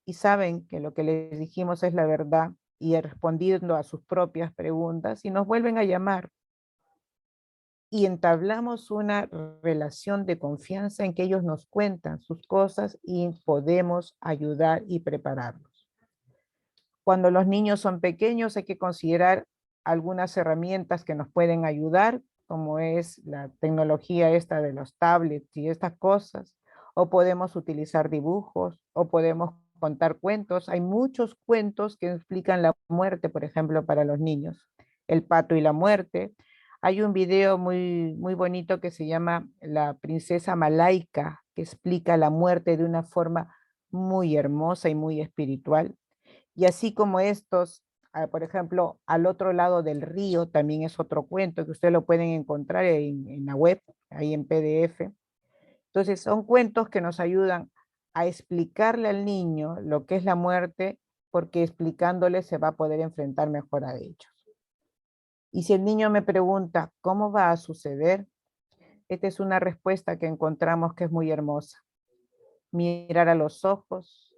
y saben que lo que les dijimos es la verdad y respondiendo a sus propias preguntas y nos vuelven a llamar y entablamos una relación de confianza en que ellos nos cuentan sus cosas y podemos ayudar y prepararlos. Cuando los niños son pequeños hay que considerar algunas herramientas que nos pueden ayudar, como es la tecnología esta de los tablets y estas cosas, o podemos utilizar dibujos, o podemos contar cuentos. Hay muchos cuentos que explican la muerte, por ejemplo, para los niños. El pato y la muerte. Hay un video muy bonito que se llama La princesa Malaika, que explica la muerte de una forma muy hermosa y muy espiritual. Y así como estos, por ejemplo, al otro lado del río también es otro cuento que ustedes lo pueden encontrar en la web, ahí en PDF. Entonces son cuentos que nos ayudan a explicarle al niño lo que es la muerte, porque explicándole se va a poder enfrentar mejor a ellos. Y si el niño me pregunta, ¿cómo va a suceder? Esta es una respuesta que encontramos que es muy hermosa. Mirar a los ojos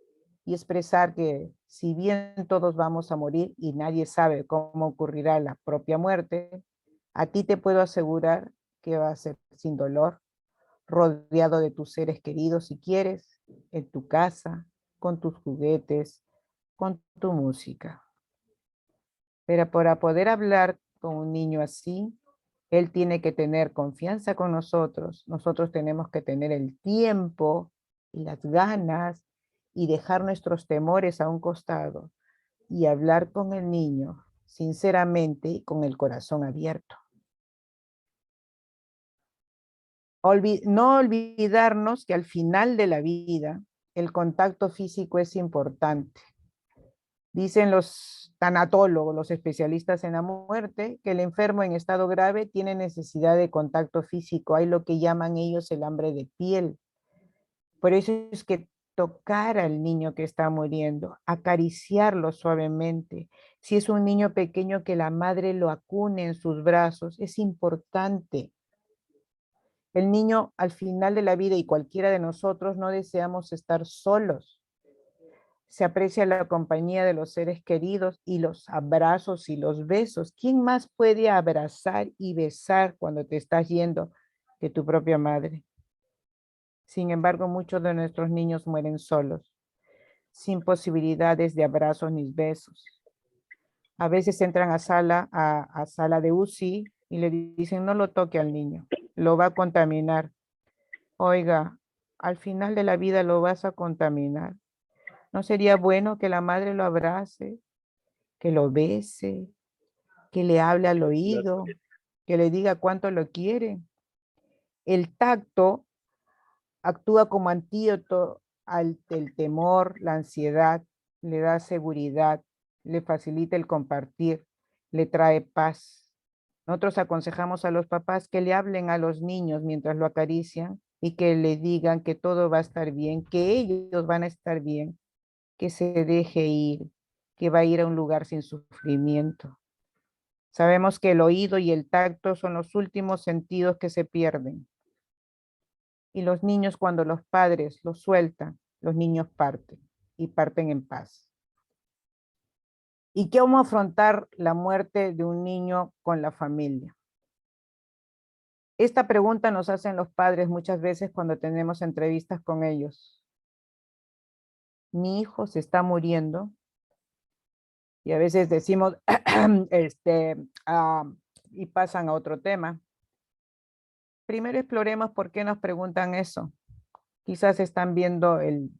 y expresar que si bien todos vamos a morir y nadie sabe cómo ocurrirá la propia muerte, a ti te puedo asegurar que va a ser sin dolor, rodeado de tus seres queridos si quieres, en tu casa, con tus juguetes, con tu música. Pero para poder hablar con un niño así, él tiene que tener confianza con nosotros tenemos que tener el tiempo y las ganas y dejar nuestros temores a un costado y hablar con el niño sinceramente y con el corazón abierto. No olvidarnos que al final de la vida el contacto físico es importante. Dicen los tanatólogos, los especialistas en la muerte, que el enfermo en estado grave tiene necesidad de contacto físico. Hay lo que llaman ellos el hambre de piel. Por eso es que tocar al niño que está muriendo, acariciarlo suavemente. Si es un niño pequeño, que la madre lo acune en sus brazos, es importante. El niño al final de la vida, y cualquiera de nosotros, no deseamos estar solos. Se aprecia la compañía de los seres queridos y los abrazos y los besos. ¿Quién más puede abrazar y besar cuando te estás yendo que tu propia madre? Sin embargo, muchos de nuestros niños mueren solos, sin posibilidades de abrazos ni besos. A veces entran a sala de UCI y le dicen: no lo toque al niño, lo va a contaminar. Oiga, al final de la vida lo vas a contaminar. ¿No sería bueno que la madre lo abrace, que lo bese, que le hable al oído, que le diga cuánto lo quiere? El tacto actúa como antídoto al temor, la ansiedad, le da seguridad, le facilita el compartir, le trae paz. Nosotros aconsejamos a los papás que le hablen a los niños mientras lo acarician y que le digan que todo va a estar bien, que ellos van a estar bien, que se deje ir, que va a ir a un lugar sin sufrimiento. Sabemos que el oído y el tacto son los últimos sentidos que se pierden. Y los niños, cuando los padres los sueltan, los niños parten y parten en paz. ¿Y cómo afrontar la muerte de un niño con la familia? Esta pregunta nos hacen los padres muchas veces cuando tenemos entrevistas con ellos. Mi hijo se está muriendo y a veces decimos, y pasan a otro tema. Primero exploremos por qué nos preguntan eso. Quizás están viendo el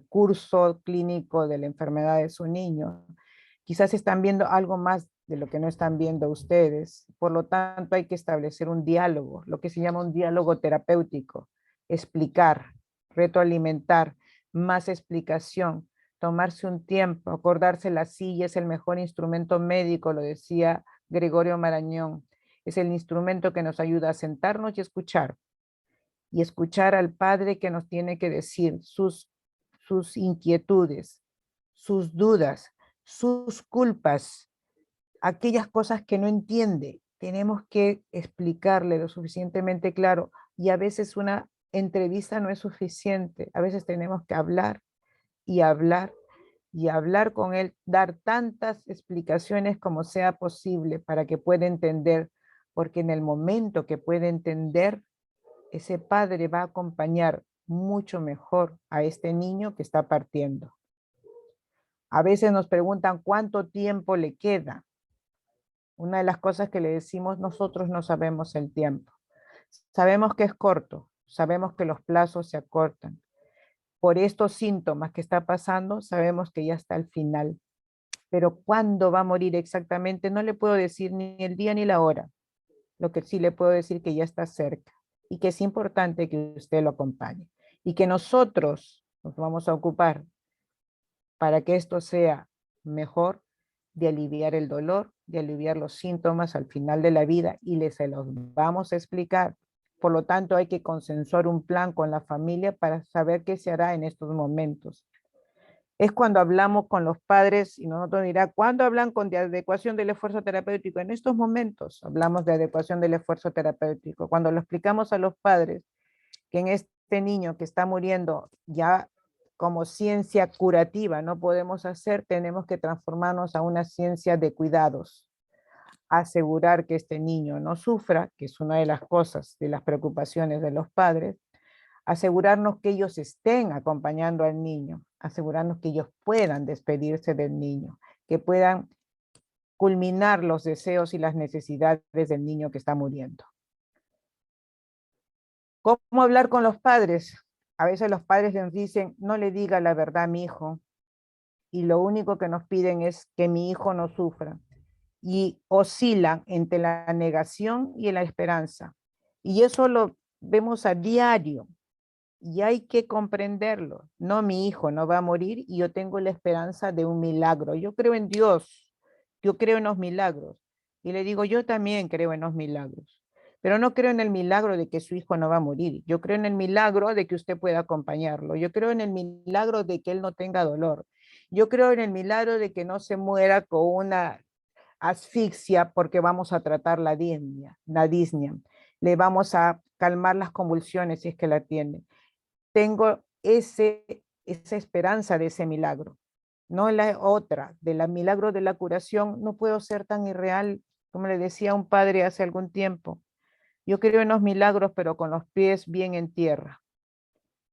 curso clínico de la enfermedad de su niño. Quizás están viendo algo más de lo que no están viendo ustedes. Por lo tanto, hay que establecer un diálogo, lo que se llama un diálogo terapéutico. Explicar, retroalimentar, más explicación, tomarse un tiempo, acordarse la silla es el mejor instrumento médico, lo decía Gregorio Marañón. Es el instrumento que nos ayuda a sentarnos y escuchar al padre que nos tiene que decir sus inquietudes, sus dudas, sus culpas, aquellas cosas que no entiende. Tenemos que explicarle lo suficientemente claro, y a veces una entrevista no es suficiente. A veces tenemos que hablar y hablar y hablar con él, dar tantas explicaciones como sea posible para que pueda entender, porque en el momento que puede entender, ese padre va a acompañar mucho mejor a este niño que está partiendo. A veces nos preguntan cuánto tiempo le queda. Una de las cosas que le decimos: nosotros no sabemos el tiempo. Sabemos que es corto, sabemos que los plazos se acortan. Por estos síntomas que está pasando, sabemos que ya está al final. Pero cuándo va a morir exactamente, no le puedo decir ni el día ni la hora. Lo que sí le puedo decir que ya está cerca y que es importante que usted lo acompañe y que nosotros nos vamos a ocupar para que esto sea mejor, de aliviar el dolor, de aliviar los síntomas al final de la vida, y se los vamos a explicar. Por lo tanto, hay que consensuar un plan con la familia para saber qué se hará en estos momentos. Es cuando hablamos con los padres, y nosotros dirá: ¿cuándo hablan de adecuación del esfuerzo terapéutico? En estos momentos hablamos de adecuación del esfuerzo terapéutico. Cuando lo explicamos a los padres que en este niño que está muriendo, ya como ciencia curativa no podemos hacer, tenemos que transformarnos a una ciencia de cuidados, asegurar que este niño no sufra, que es una de las cosas, de las preocupaciones de los padres, asegurarnos que ellos estén acompañando al niño, asegurarnos que ellos puedan despedirse del niño, que puedan culminar los deseos y las necesidades del niño que está muriendo. ¿Cómo hablar con los padres? A veces los padres nos dicen: no le diga la verdad a mi hijo, y lo único que nos piden es que mi hijo no sufra. Y oscilan entre la negación y la esperanza. Y eso lo vemos a diario y hay que comprenderlo. No, mi hijo no va a morir y yo tengo la esperanza de un milagro. Yo creo en Dios, yo creo en los milagros. Y le digo, yo también creo en los milagros. Pero no creo en el milagro de que su hijo no va a morir. Yo creo en el milagro de que usted pueda acompañarlo. Yo creo en el milagro de que él no tenga dolor. Yo creo en el milagro de que no se muera con una asfixia porque vamos a tratar la disnea. Le vamos a calmar las convulsiones si es que la tiene. Tengo esa esperanza de ese milagro. No la otra, del milagro de la curación, no puedo ser tan irreal, como le decía un padre hace algún tiempo. Yo creo en los milagros, pero con los pies bien en tierra.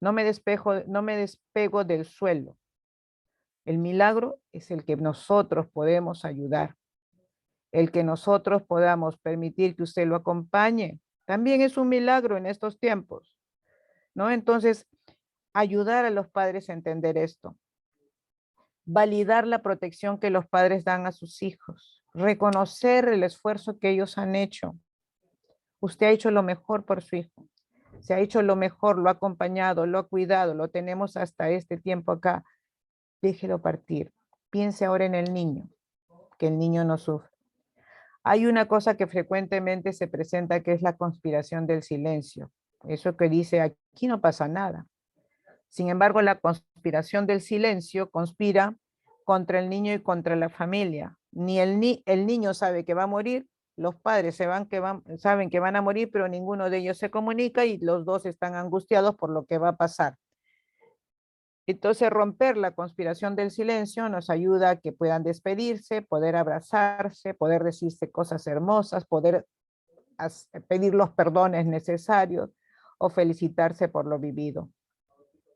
No me despego del suelo. El milagro es el que nosotros podemos ayudar. El que nosotros podamos permitir que usted lo acompañe, también es un milagro en estos tiempos, ¿no? Entonces, ayudar a los padres a entender esto, validar la protección que los padres dan a sus hijos, reconocer el esfuerzo que ellos han hecho. Usted ha hecho lo mejor por su hijo, se ha hecho lo mejor, lo ha acompañado, lo ha cuidado, lo tenemos hasta este tiempo acá. Déjelo partir. Piense ahora en el niño, que el niño no sufre. Hay una cosa que frecuentemente se presenta que es la conspiración del silencio. Eso que dice, aquí no pasa nada. Sin embargo, la conspiración del silencio conspira contra el niño y contra la familia. Ni el niño sabe que va a morir, los padres saben que van a morir, pero ninguno de ellos se comunica y los dos están angustiados por lo que va a pasar. Entonces, romper la conspiración del silencio nos ayuda a que puedan despedirse, poder abrazarse, poder decirse cosas hermosas, poder pedir los perdones necesarios o felicitarse por lo vivido.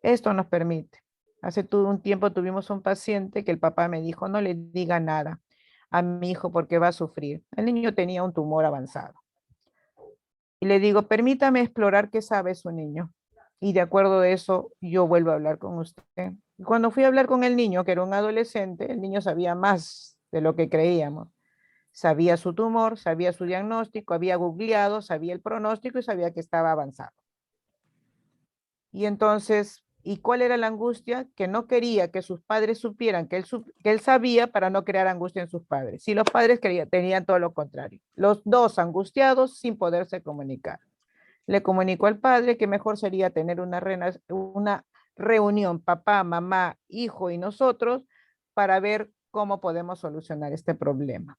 Esto nos permite. Hace todo un tiempo tuvimos un paciente que el papá me dijo, no le diga nada a mi hijo porque va a sufrir. El niño tenía un tumor avanzado. Y le digo, permítame explorar qué sabe su niño. Y de acuerdo a eso, yo vuelvo a hablar con usted. Cuando fui a hablar con el niño, que era un adolescente, el niño sabía más de lo que creíamos. Sabía su tumor, sabía su diagnóstico, había googleado, sabía el pronóstico y sabía que estaba avanzado. Y entonces, ¿y cuál era la angustia? Que no quería que sus padres supieran que él sabía para no crear angustia en sus padres. Si los padres tenían todo lo contrario. Los dos angustiados sin poderse comunicar. Le comunicó al padre que mejor sería tener una reunión, papá, mamá, hijo y nosotros, para ver cómo podemos solucionar este problema.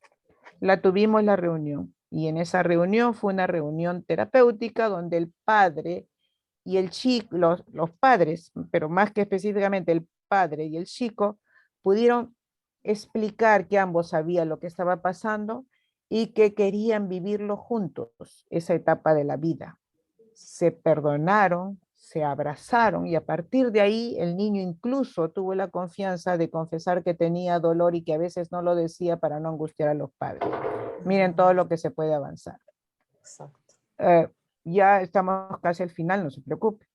La tuvimos la reunión y en esa reunión fue una reunión terapéutica donde el padre y el chico, los padres, pero más que específicamente el padre y el chico, pudieron explicar que ambos sabían lo que estaba pasando y que querían vivirlo juntos, esa etapa de la vida. Se perdonaron, se abrazaron y a partir de ahí el niño incluso tuvo la confianza de confesar que tenía dolor y que a veces no lo decía para no angustiar a los padres. Miren todo lo que se puede avanzar. Exacto. Ya estamos casi al final, no se preocupe.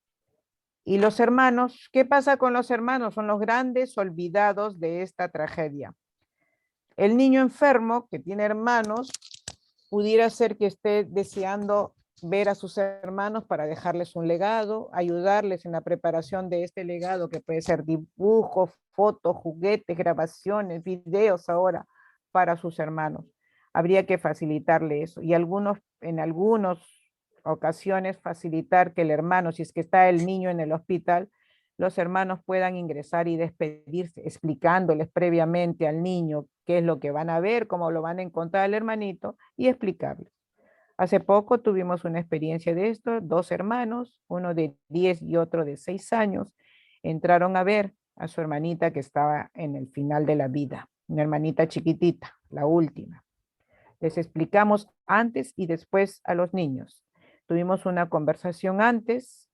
Y los hermanos, ¿qué pasa con los hermanos? Son los grandes olvidados de esta tragedia. El niño enfermo que tiene hermanos pudiera ser que esté deseando ver a sus hermanos para dejarles un legado, ayudarles en la preparación de este legado que puede ser dibujos, fotos, juguetes, grabaciones, videos ahora para sus hermanos. Habría que facilitarle eso y en algunas ocasiones facilitar que el hermano, si es que está el niño en el hospital, los hermanos puedan ingresar y despedirse, explicándoles previamente al niño qué es lo que van a ver, cómo lo van a encontrar al hermanito y explicarles. Hace poco tuvimos una experiencia de esto, dos hermanos, uno de 10 y otro de 6 años, entraron a ver a su hermanita que estaba en el final de la vida, una hermanita chiquitita, la última. Les explicamos antes y después a los niños. Tuvimos una conversación antes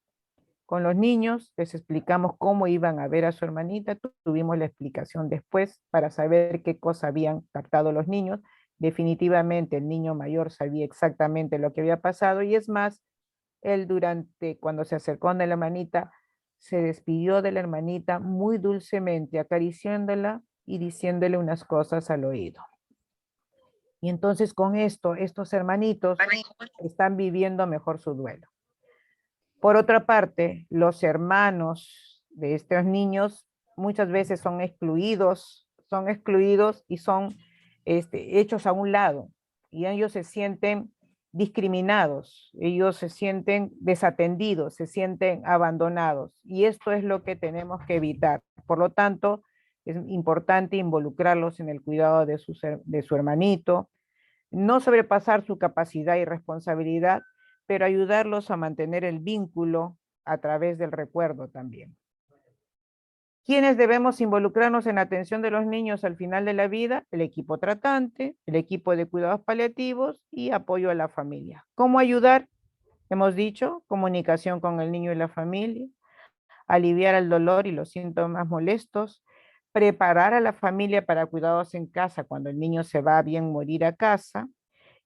con los niños, les explicamos cómo iban a ver a su hermanita, tuvimos la explicación después para saber qué cosa habían captado los niños. Definitivamente el niño mayor sabía exactamente lo que había pasado y es más, él cuando se acercó a la hermanita, se despidió de la hermanita muy dulcemente, acariciándola y diciéndole unas cosas al oído. Y entonces con esto, estos hermanitos están viviendo mejor su duelo. Por otra parte, los hermanos de estos niños muchas veces son excluidos y son hechos a un lado. Y ellos se sienten discriminados, ellos se sienten desatendidos, se sienten abandonados. Y esto es lo que tenemos que evitar. Por lo tanto, es importante involucrarlos en el cuidado de su hermanito, no sobrepasar su capacidad y responsabilidad, pero ayudarlos a mantener el vínculo a través del recuerdo también. ¿Quiénes debemos involucrarnos en la atención de los niños al final de la vida? El equipo tratante, el equipo de cuidados paliativos y apoyo a la familia. ¿Cómo ayudar? Hemos dicho, comunicación con el niño y la familia, aliviar el dolor y los síntomas molestos, preparar a la familia para cuidados en casa cuando el niño se va a bien morir a casa,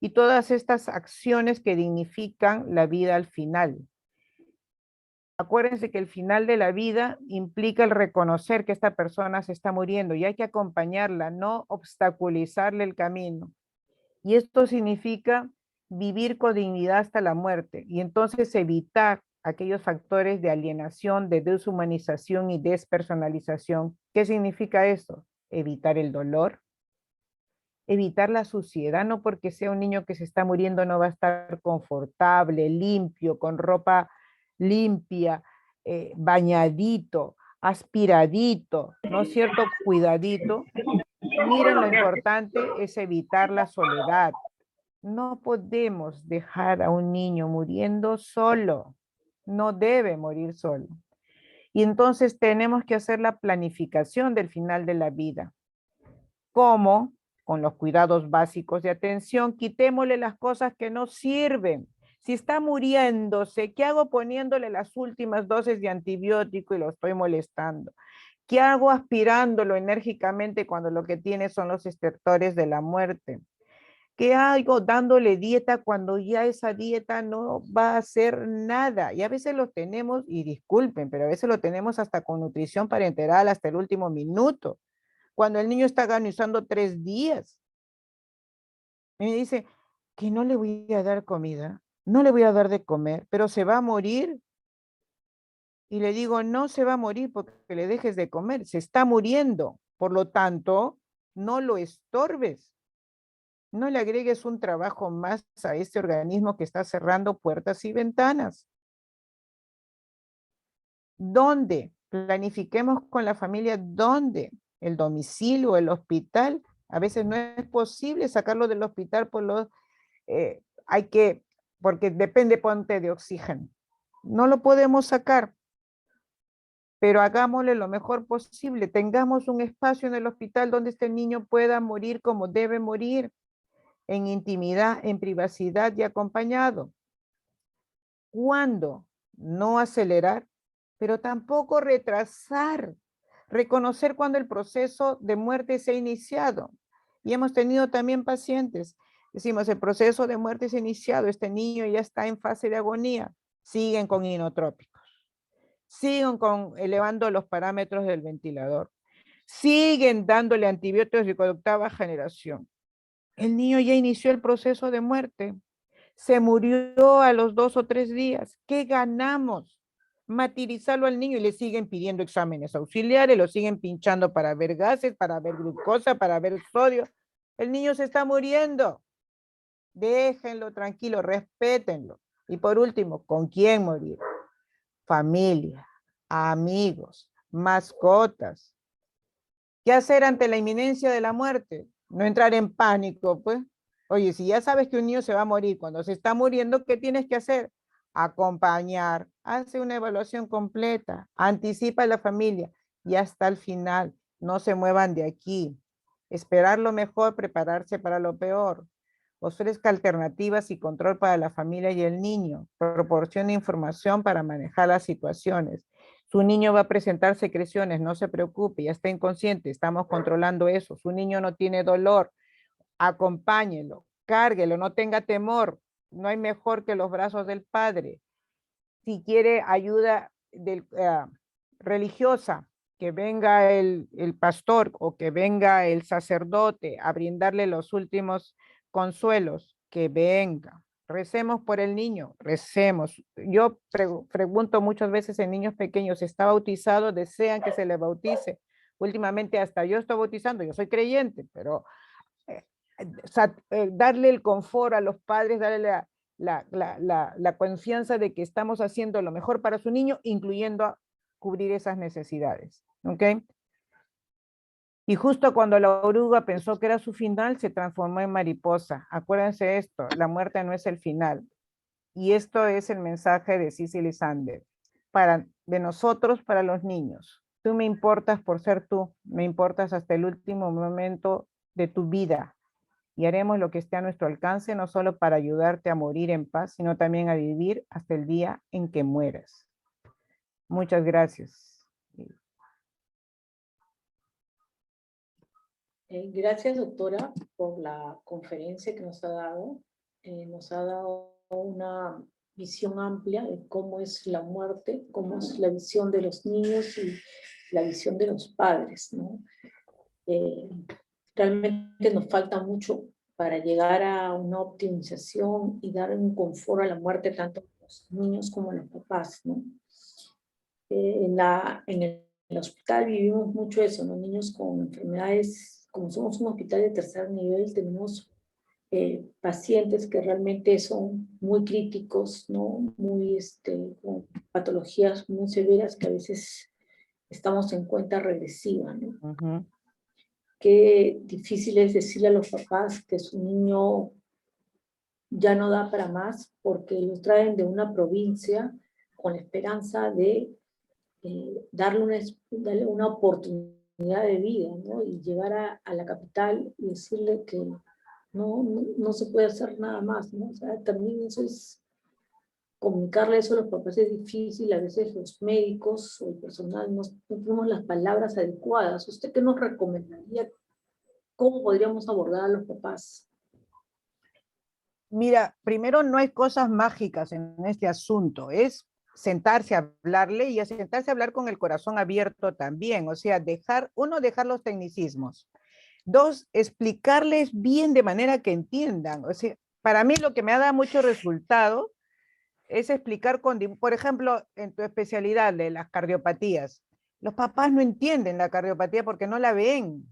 y todas estas acciones que dignifican la vida al final. Acuérdense que el final de la vida implica el reconocer que esta persona se está muriendo y hay que acompañarla, no obstaculizarle el camino. Y esto significa vivir con dignidad hasta la muerte y entonces evitar aquellos factores de alienación, de deshumanización y despersonalización. ¿Qué significa esto? Evitar el dolor, evitar la suciedad, no porque sea un niño que se está muriendo no va a estar confortable, limpio, con ropa limpia, bañadito, aspiradito, ¿no es cierto? Cuidadito. Miren, lo importante es evitar la soledad. No podemos dejar a un niño muriendo solo. No debe morir solo. Y entonces tenemos que hacer la planificación del final de la vida. ¿Cómo? Con los cuidados básicos de atención, quitémosle las cosas que no sirven. Si está muriéndose, ¿qué hago poniéndole las últimas dosis de antibiótico y lo estoy molestando? ¿Qué hago aspirándolo enérgicamente cuando lo que tiene son los estertores de la muerte? ¿Qué hago dándole dieta cuando ya esa dieta no va a hacer nada? Y a veces lo tenemos, y disculpen, pero a veces lo tenemos hasta con nutrición parenteral hasta el último minuto, cuando el niño está agonizando 3 días. Y me dice que no le voy a dar comida, no le voy a dar de comer, pero se va a morir. Y le digo, no se va a morir porque le dejes de comer, se está muriendo. Por lo tanto, no lo estorbes. No le agregues un trabajo más a este organismo que está cerrando puertas y ventanas. ¿Dónde? Planifiquemos con la familia dónde. El domicilio, el hospital. A veces no es posible sacarlo del hospital por los, porque depende, ponte, de oxígeno. No lo podemos sacar, pero hagámosle lo mejor posible. Tengamos un espacio en el hospital donde este niño pueda morir como debe morir, en intimidad, en privacidad y acompañado. ¿Cuándo? No acelerar, pero tampoco retrasar. Reconocer cuando el proceso de muerte se ha iniciado. Y hemos tenido también pacientes. Decimos, el proceso de muerte se ha iniciado, este niño ya está en fase de agonía. Siguen con inotrópicos. Siguen elevando los parámetros del ventilador. Siguen dándole antibióticos de 8ª generación. El niño ya inició el proceso de muerte. Se murió a los 2 o 3 días. ¿Qué ganamos? Martirizarlo al niño y le siguen pidiendo exámenes auxiliares, lo siguen pinchando para ver gases, para ver glucosa, para ver sodio. El niño se está muriendo. Déjenlo tranquilo, respétenlo. Y por último, ¿con quién morir? Familia, amigos, mascotas. ¿Qué hacer ante la inminencia de la muerte? No entrar en pánico, pues. Oye, si ya sabes que un niño se va a morir, cuando se está muriendo, ¿qué tienes que hacer? Acompañar, hace una evaluación completa, anticipa a la familia y hasta el final. No se muevan de aquí. Esperar lo mejor, prepararse para lo peor. Ofrezca alternativas y control para la familia y el niño. Proporciona información para manejar las situaciones. Su niño va a presentar secreciones, no se preocupe, ya está inconsciente, estamos controlando eso. Su niño no tiene dolor, acompáñelo, cárguelo, no tenga temor. No hay mejor que los brazos del padre. Si quiere ayuda religiosa, que venga el pastor o que venga el sacerdote a brindarle los últimos consuelos, que venga. Recemos por el niño, recemos. Yo pregunto muchas veces en niños pequeños, ¿está bautizado? ¿Desean que se le bautice? Últimamente hasta yo estoy bautizando, yo soy creyente, pero darle el confort a los padres, darle la confianza de que estamos haciendo lo mejor para su niño, incluyendo a cubrir esas necesidades. ¿Ok? Y justo cuando la oruga pensó que era su final, se transformó en mariposa. Acuérdense esto, la muerte no es el final. Y esto es el mensaje de Cicely Sander. De nosotros para los niños. Tú me importas por ser tú, me importas hasta el último momento de tu vida. Y haremos lo que esté a nuestro alcance, no solo para ayudarte a morir en paz, sino también a vivir hasta el día en que mueras. Muchas gracias. Gracias, doctora, por la conferencia que nos ha dado. Nos ha dado una visión amplia de cómo es la muerte, cómo es la visión de los niños y la visión de los padres, ¿no? Realmente nos falta mucho para llegar a una optimización y dar un confort a la muerte tanto a los niños como a los papás, ¿no? En el hospital vivimos mucho eso, ¿no? Niños con enfermedades, como somos un hospital de tercer nivel, tenemos pacientes que realmente son muy críticos, ¿no? Muy, con patologías muy severas que a veces estamos en cuenta regresiva, ¿no? Uh-huh. Qué difícil es decirle a los papás que su niño ya no da para más porque los traen de una provincia con la esperanza de darle una oportunidad de vida, ¿no? Y llegar a la capital y decirle que no se puede hacer nada más, ¿no? O sea, también eso es, comunicarle eso a los papás es difícil, a veces los médicos o el personal no tenemos las palabras adecuadas. ¿Usted qué nos recomendaría? ¿Cómo podríamos abordar a los papás? Mira, primero no hay cosas mágicas en este asunto, es sentarse a hablarle y a sentarse a hablar con el corazón abierto también, o sea, dejar los tecnicismos. Dos, explicarles bien de manera que entiendan. O sea, para mí lo que me ha dado mucho resultado es explicar por ejemplo, en tu especialidad de las cardiopatías. Los papás no entienden la cardiopatía porque no la ven,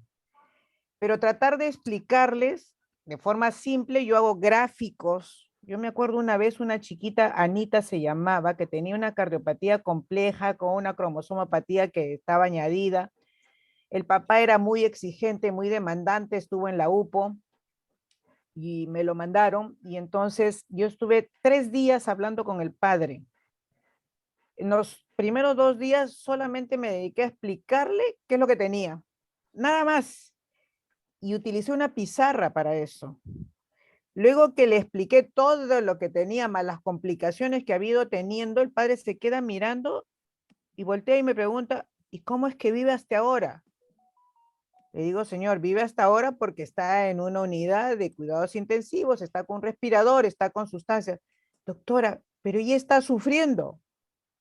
pero tratar de explicarles de forma simple, yo hago gráficos. Yo me acuerdo una vez una chiquita, Anita se llamaba, que tenía una cardiopatía compleja con una cromosomopatía que estaba añadida. El papá era muy exigente, muy demandante, estuvo en la UPO y me lo mandaron. Y entonces yo estuve 3 días hablando con el padre. En los primeros 2 días solamente me dediqué a explicarle qué es lo que tenía. Nada más. Y utilicé una pizarra para eso. Luego que le expliqué todo lo que tenía, más las complicaciones que ha habido teniendo, el padre se queda mirando y voltea y me pregunta, ¿y cómo es que vive hasta ahora? Le digo, señor, vive hasta ahora porque está en una unidad de cuidados intensivos, está con respirador, está con sustancias. Doctora, pero ella está sufriendo.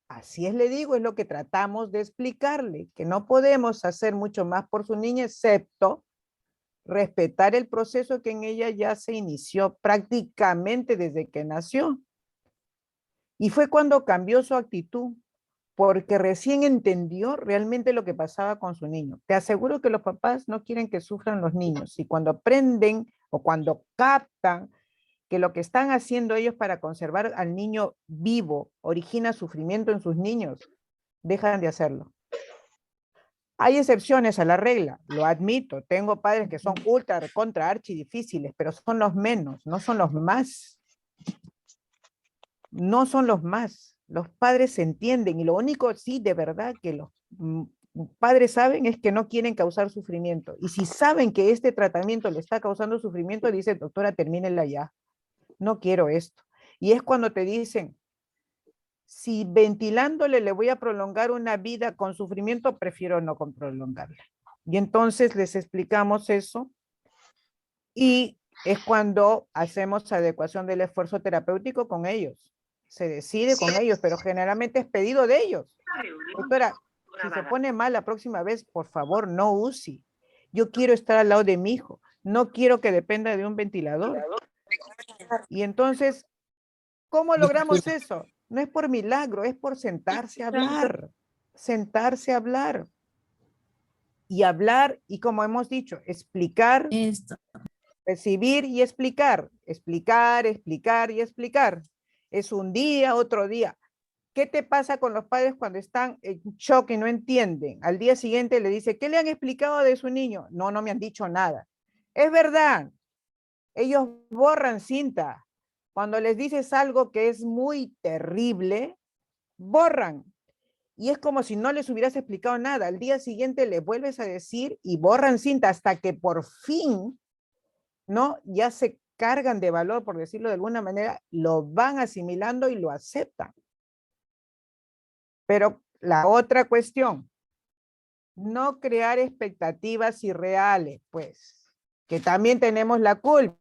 Así es, le digo, es lo que tratamos de explicarle, que no podemos hacer mucho más por su niña, excepto respetar el proceso que en ella ya se inició prácticamente desde que nació. Y fue cuando cambió su actitud, porque recién entendió realmente lo que pasaba con su niño. Te aseguro que los papás no quieren que sufran los niños, y cuando aprenden o cuando captan que lo que están haciendo ellos para conservar al niño vivo origina sufrimiento en sus niños, dejan de hacerlo. Hay excepciones a la regla, lo admito. Tengo padres que son ultra, contra, archi difíciles, pero son los menos, no son los más. No son los más. Los padres se entienden y lo único, sí, de verdad que los padres saben es que no quieren causar sufrimiento. Y si saben que este tratamiento le está causando sufrimiento, dicen, doctora, termínela ya. No quiero esto. Y es cuando te dicen, si ventilándole le voy a prolongar una vida con sufrimiento, prefiero no prolongarla. Y entonces les explicamos eso y es cuando hacemos adecuación del esfuerzo terapéutico con ellos. Se decide con ellos, pero generalmente es pedido de ellos. Doctora, Si se pone mal la próxima vez, por favor, no UCI. Yo quiero estar al lado de mi hijo. No quiero que dependa de un ventilador. Y entonces, ¿cómo logramos eso? No es por milagro, es por sentarse a hablar. Sentarse a hablar. Y hablar, y como hemos dicho, explicar, recibir y explicar. Explicar, explicar y explicar. Es un día, otro día. ¿Qué te pasa con los padres cuando están en shock y no entienden? Al día siguiente le dice, ¿qué le han explicado de su niño? No, no me han dicho nada. Es verdad, ellos borran cinta. Cuando les dices algo que es muy terrible, borran. Y es como si no les hubieras explicado nada. Al día siguiente les vuelves a decir y borran cinta hasta que por fin, ¿no? Ya se cargan de valor, por decirlo de alguna manera, lo van asimilando y lo aceptan. Pero la otra cuestión, no crear expectativas irreales, pues, que también tenemos la culpa.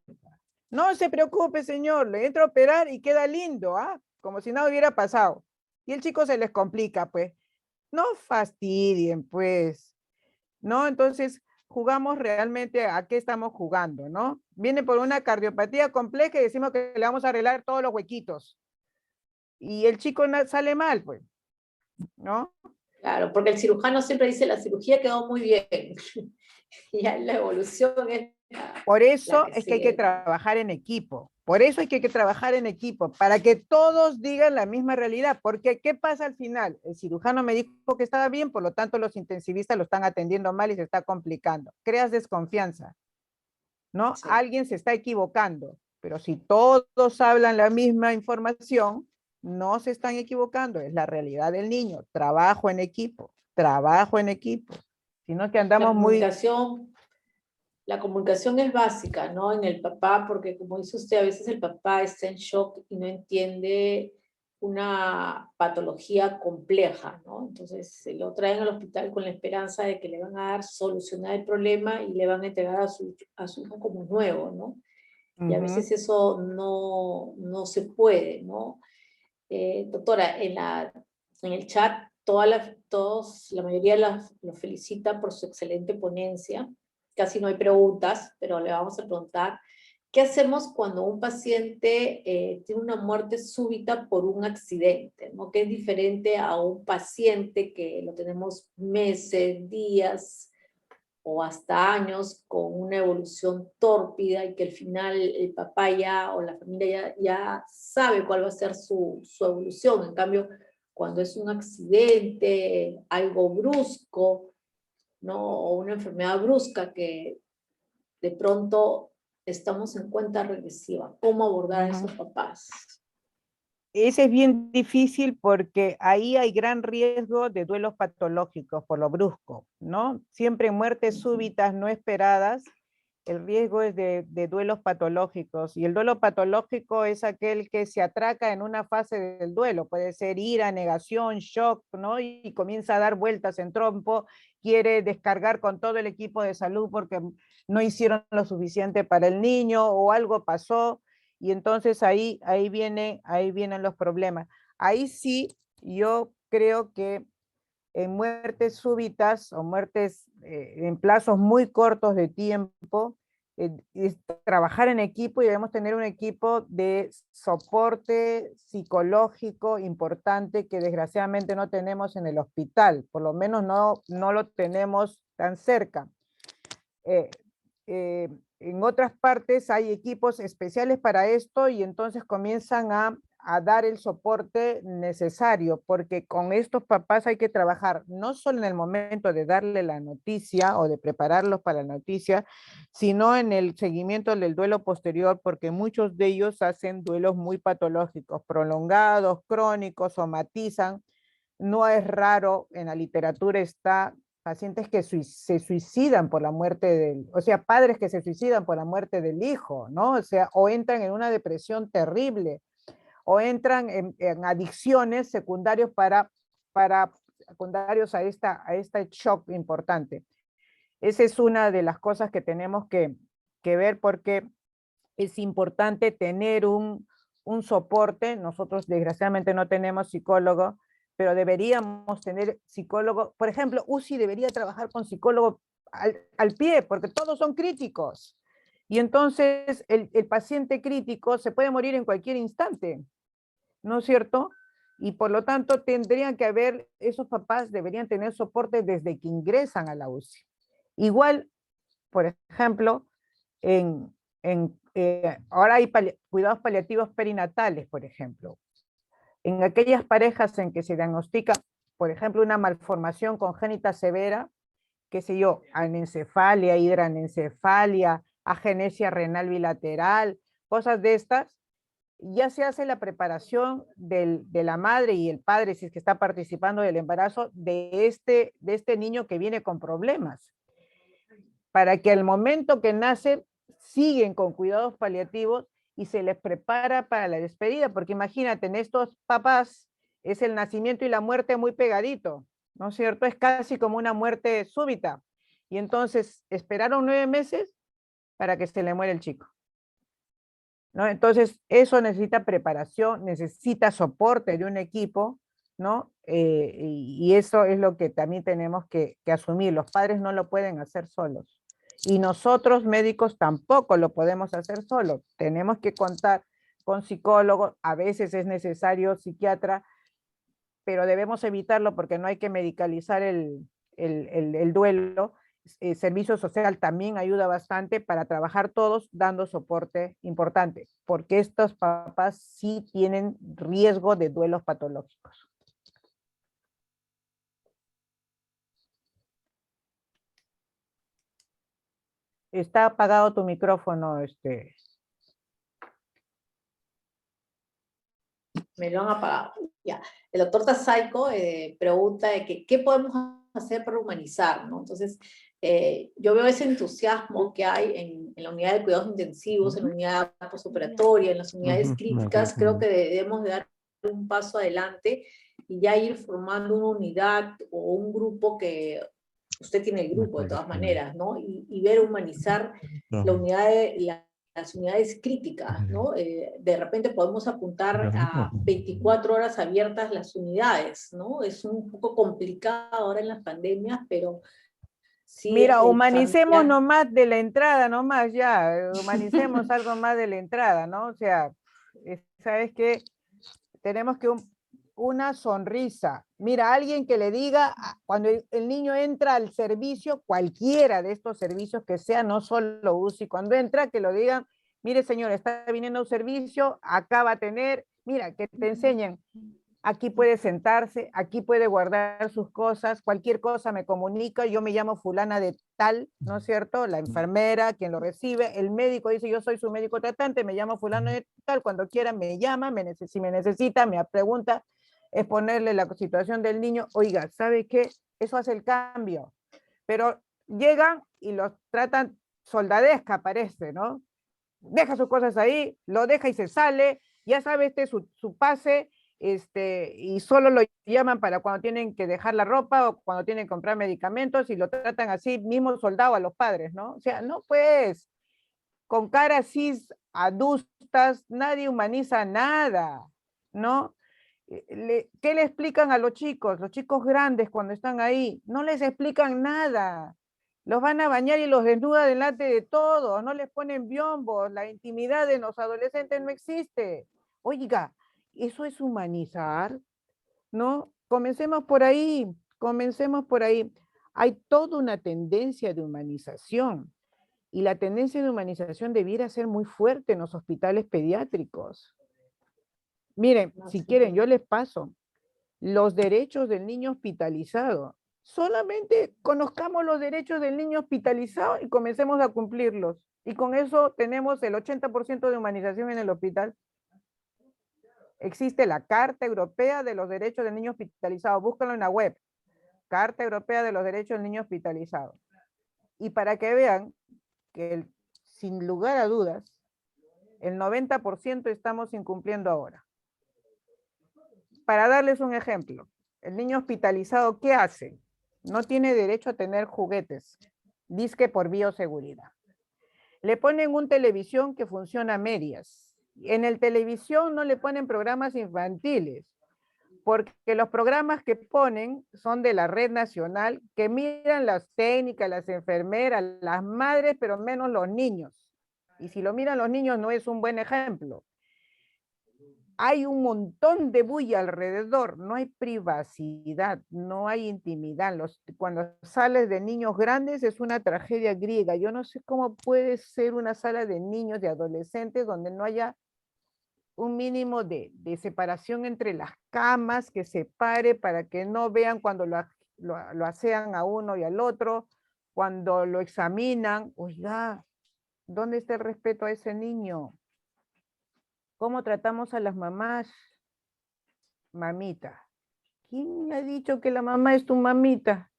No se preocupe, señor, le entra a operar y queda lindo, ¿ah? Como si nada hubiera pasado. Y el chico se les complica, pues. No fastidien, pues, ¿no? Entonces, jugamos realmente a qué estamos jugando, ¿no? Viene por una cardiopatía compleja y decimos que le vamos a arreglar todos los huequitos. Y el chico sale mal, pues, ¿no? Claro, porque el cirujano siempre dice, la cirugía quedó muy bien. Y ya la evolución es Por la eso que es que hay que sigue. trabajar en equipo. Por eso hay que trabajar en equipo, para que todos digan la misma realidad. Porque, ¿qué pasa al final? El cirujano me dijo que estaba bien, por lo tanto los intensivistas lo están atendiendo mal y se está complicando. Creas desconfianza, ¿no? Sí. Alguien se está equivocando, pero si todos hablan la misma información, no se están equivocando, es la realidad del niño. Trabajo en equipo, sino que La andamos muy... comunicación, la comunicación es básica, ¿no? En el papá, porque como dice usted, a veces el papá está en shock y no entiende una patología compleja, ¿no? Entonces se lo traen al hospital con la esperanza de que le van a dar solucionar el problema y le van a entregar a su hijo como nuevo, ¿no? Y a veces eso no se puede, ¿no? Doctora, en el chat, la mayoría los felicita por su excelente ponencia. Casi no hay preguntas, pero le vamos a preguntar, ¿qué hacemos cuando un paciente tiene una muerte súbita por un accidente, ¿no? Que es diferente a un paciente que lo tenemos meses, días o hasta años con una evolución tórpida y que al final el papá ya o la familia ya sabe cuál va a ser su evolución. En cambio, cuando es un accidente, algo brusco, ¿no? O una enfermedad brusca que de pronto estamos en cuenta regresiva. ¿Cómo abordar a esos papás? Ese es bien difícil porque ahí hay gran riesgo de duelos patológicos por lo brusco, ¿no? Siempre muertes súbitas no esperadas, el riesgo es de duelos patológicos. Y el duelo patológico es aquel que se atraca en una fase del duelo. Puede ser ira, negación, shock, ¿no? Y comienza a dar vueltas en trompo, quiere descargar con todo el equipo de salud porque no hicieron lo suficiente para el niño o algo pasó y entonces ahí vienen los problemas. Ahí sí, yo creo que en muertes súbitas o muertes en plazos muy cortos de tiempo, es trabajar en equipo y debemos tener un equipo de soporte psicológico importante que desgraciadamente no tenemos en el hospital, por lo menos no lo tenemos tan cerca. Eh, en otras partes hay equipos especiales para esto y entonces comienzan a dar el soporte necesario, porque con estos papás hay que trabajar no solo en el momento de darle la noticia o de prepararlos para la noticia, sino en el seguimiento del duelo posterior, porque muchos de ellos hacen duelos muy patológicos, prolongados, crónicos, somatizan. No es raro, en la literatura está pacientes que se suicidan por la muerte del, o sea, padres que se suicidan por la muerte del hijo, ¿no? O sea, o entran en una depresión terrible, o entran en adicciones secundarios para secundarios a este shock importante. Esa es una de las cosas que tenemos que ver porque es importante tener un soporte. Nosotros desgraciadamente no tenemos psicólogo, pero deberíamos tener psicólogo, por ejemplo, UCI debería trabajar con psicólogo al pie, porque todos son críticos. Y entonces el paciente crítico se puede morir en cualquier instante, ¿no es cierto? Y por lo tanto tendrían que haber, esos papás deberían tener soporte desde que ingresan a la UCI. Igual, por ejemplo, ahora hay cuidados paliativos perinatales, por ejemplo. En aquellas parejas en que se diagnostica, por ejemplo, una malformación congénita severa, qué sé yo, anencefalia, hidranencefalia, agenesia renal bilateral, cosas de estas, ya se hace la preparación de la madre y el padre, si es que está participando del embarazo, de este niño que viene con problemas, para que al momento que nace siguen con cuidados paliativos y se les prepara para la despedida, porque imagínate, en estos papás es el nacimiento y la muerte muy pegadito, ¿no es cierto? Es casi como una muerte súbita. Y entonces esperaron 9 meses para que se le muera el chico, ¿no? Entonces eso necesita preparación, necesita soporte de un equipo, ¿no? Y eso es lo que también tenemos que asumir. Los padres no lo pueden hacer solos. Y nosotros médicos tampoco lo podemos hacer solos. Tenemos que contar con psicólogos, a veces es necesario psiquiatra, pero debemos evitarlo porque no hay que medicalizar el duelo. Servicio social también ayuda bastante para trabajar todos dando soporte importante, porque estos papás sí tienen riesgo de duelos patológicos. Está apagado tu micrófono, Me lo han apagado. Ya. El doctor Tasaico pregunta de que, ¿qué podemos hacer para humanizar? ¿No? Entonces, yo veo ese entusiasmo que hay en la unidad de cuidados intensivos, en la unidad postoperatoria, en las unidades críticas. Creo que debemos de dar un paso adelante y ya ir formando una unidad o un grupo que usted tiene el grupo de todas maneras, ¿no? Y ver humanizar la unidad las unidades críticas, ¿no? De repente podemos apuntar a 24 horas abiertas las unidades, ¿no? Es un poco complicado ahora en las pandemias, pero sí. Mira, humanicemos nomás de la entrada, nomás ya, humanicemos algo más de la entrada, ¿no? O sea, ¿sabes qué? Tenemos que una sonrisa. Mira, alguien que le diga, cuando el niño entra al servicio, cualquiera de estos servicios que sea, no solo UCI, cuando entra, que lo digan, mire señor, está viniendo a un servicio, acá va a tener, mira, que te enseñen, aquí puede sentarse, aquí puede guardar sus cosas, cualquier cosa me comunica, yo me llamo fulana de tal, ¿no es cierto? La enfermera, quien lo recibe, el médico dice, yo soy su médico tratante, me llamo fulano de tal, cuando quiera me llama, si me necesita, me pregunta, es ponerle la situación del niño, oiga, ¿sabe qué? Eso hace el cambio, pero llegan y los tratan soldadesca, parece, ¿no? Deja sus cosas ahí, lo deja y se sale, ya sabe su pase, y solo lo llaman para cuando tienen que dejar la ropa o cuando tienen que comprar medicamentos y lo tratan así, mismo soldado a los padres, ¿no? O sea, no pues, con caras así adustas, nadie humaniza nada, ¿no? ¿Qué le explican a los chicos? Los chicos grandes cuando están ahí, no les explican nada. Los van a bañar y los desnuda delante de todos, no les ponen biombos, la intimidad de los adolescentes no existe. Oiga, eso es humanizar, ¿no? Comencemos por ahí, comencemos por ahí. Hay toda una tendencia de humanización y la tendencia de humanización debiera ser muy fuerte en los hospitales pediátricos. Miren, si quieren, yo les paso los derechos del niño hospitalizado. Solamente conozcamos los derechos del niño hospitalizado y comencemos a cumplirlos. Y con eso tenemos el 80% de humanización en el hospital. Existe la Carta Europea de los Derechos del Niño Hospitalizado. Búscalo en la web. Carta Europea de los Derechos del Niño Hospitalizado. Y para que vean que sin lugar a dudas, el 90% estamos incumpliendo ahora. Para darles un ejemplo, el niño hospitalizado, ¿qué hace? No tiene derecho a tener juguetes, dizque por bioseguridad. Le ponen un televisión que funciona a medias. En el televisión no le ponen programas infantiles. porque los programas que ponen son de la red nacional, que miran las técnicas, las enfermeras, las madres, pero menos los niños. Y si lo miran los niños no es un buen ejemplo. Hay un montón de bulla alrededor, no hay privacidad, no hay intimidad. Cuando sales de niños grandes es una tragedia griega. Yo no sé cómo puede ser una sala de niños, de adolescentes, donde no haya un mínimo de separación entre las camas, que separe para que no vean cuando lo asean a uno y al otro, cuando lo examinan. Oiga, ¿dónde está el respeto a ese niño? ¿Cómo tratamos a las mamás? Mamita. ¿Quién me ha dicho que la mamá es tu mamita?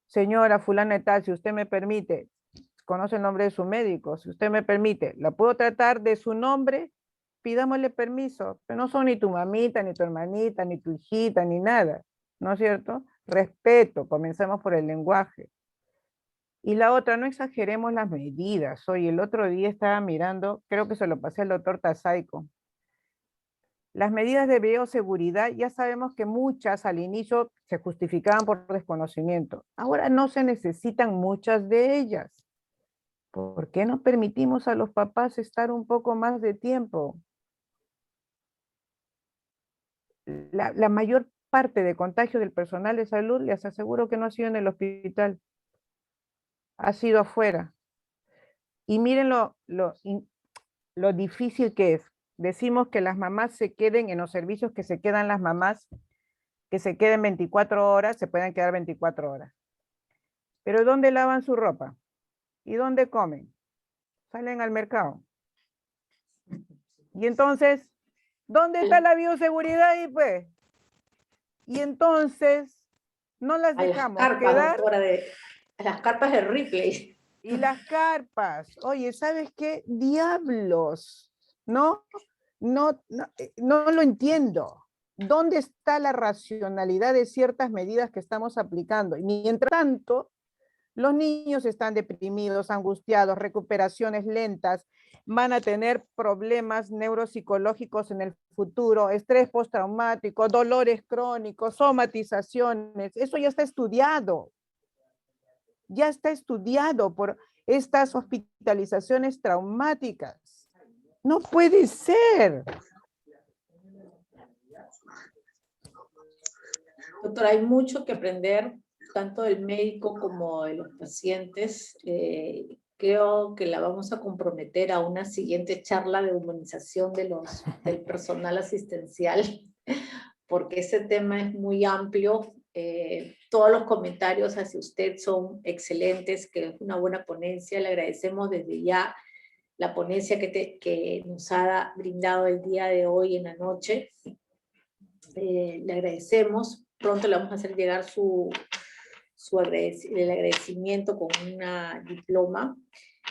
Señora fulana de tal, si usted me permite, conoce el nombre de su médico, si usted me permite, ¿la puedo tratar de su nombre? Pidámosle permiso, pero no son ni tu mamita, ni tu hermanita, ni tu hijita, ni nada, ¿no es cierto? Respeto, comencemos por el lenguaje. Y la otra, no exageremos las medidas. Oye, el otro día estaba mirando, creo que se lo pasé al doctor Tasaico. Las medidas de bioseguridad, ya sabemos que muchas al inicio se justificaban por desconocimiento. Ahora no se necesitan muchas de ellas. ¿Por qué no permitimos a los papás estar un poco más de tiempo? La mayor parte de contagio del personal de salud, les aseguro que no ha sido en el hospital, ha sido afuera. Y miren lo difícil que es. Decimos que las mamás se queden en los servicios que se quedan las mamás, que se queden 24 horas, se pueden quedar 24 horas. Pero ¿dónde lavan su ropa? ¿Y dónde comen? Salen al mercado. Y entonces, ¿dónde está la bioseguridad ahí, pues? Y entonces, no las A las dejamos carpas, quedar. doctora, a las carpas de Ripley. Y las carpas. Oye, ¿sabes qué? Diablos. ¿No? No lo entiendo. ¿Dónde está la racionalidad de ciertas medidas que estamos aplicando? Y mientras tanto, los niños están deprimidos, angustiados, recuperaciones lentas, van a tener problemas neuropsicológicos en el futuro, estrés postraumático, dolores crónicos, somatizaciones. Eso ya está estudiado por estas hospitalizaciones traumáticas. No puede ser. Doctora, hay mucho que aprender, tanto del médico como de los pacientes. Creo que la vamos a comprometer a una siguiente charla de humanización del personal asistencial, porque ese tema es muy amplio. Todos los comentarios hacia usted son excelentes, que es una buena ponencia. Le agradecemos desde ya la ponencia que nos ha brindado el día de hoy en la noche. Le agradecemos. Pronto le vamos a hacer llegar el agradecimiento con una diploma.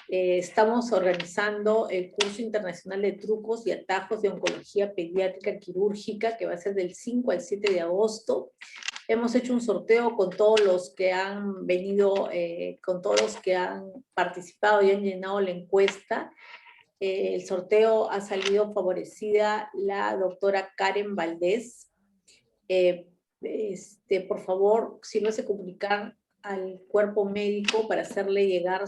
Estamos organizando el curso internacional de trucos y atajos de oncología pediátrica quirúrgica, que va a ser del 5 al 7 de agosto. Hemos hecho un sorteo con todos los que han venido, con todos los que han participado y han llenado la encuesta. El sorteo ha salido favorecida la doctora Karen Valdés. Por favor, si no se comunican al cuerpo médico para hacerle llegar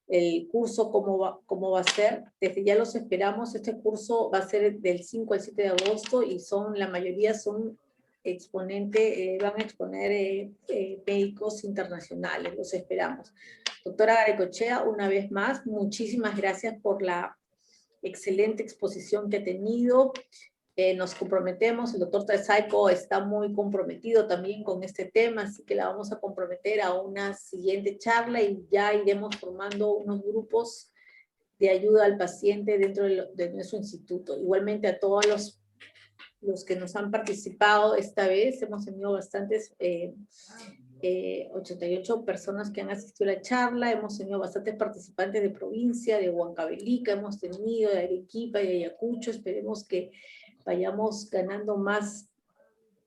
el curso, cómo va a ser. Desde ya los esperamos. Este curso va a ser del 5 al 7 de agosto y la mayoría son exponentes, van a exponer médicos internacionales. Los esperamos. Doctora Garacoechea, una vez más, muchísimas gracias por la excelente exposición que ha tenido. Nos comprometemos, el doctor Tasaico está muy comprometido también con este tema, así que la vamos a comprometer a una siguiente charla y ya iremos formando unos grupos de ayuda al paciente dentro de nuestro instituto. Igualmente a todos los que nos han participado esta vez, hemos tenido bastantes, 88 personas que han asistido a la charla, hemos tenido bastantes participantes de provincia, de Huancavelica, hemos tenido de Arequipa y de Ayacucho. Esperemos que vayamos ganando más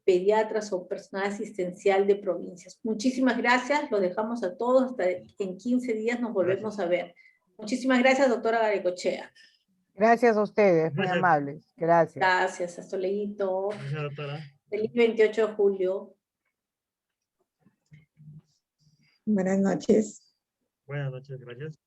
pediatras o personal asistencial de provincias. Muchísimas gracias, lo dejamos a todos, hasta en 15 días nos volvemos a ver. Muchísimas gracias, doctora Garacoechea. Gracias a ustedes, muy Gracias. amables. Gracias. Gracias, hasta luego. Gracias, doctora. Feliz 28 de julio. Buenas noches. Buenas noches, gracias.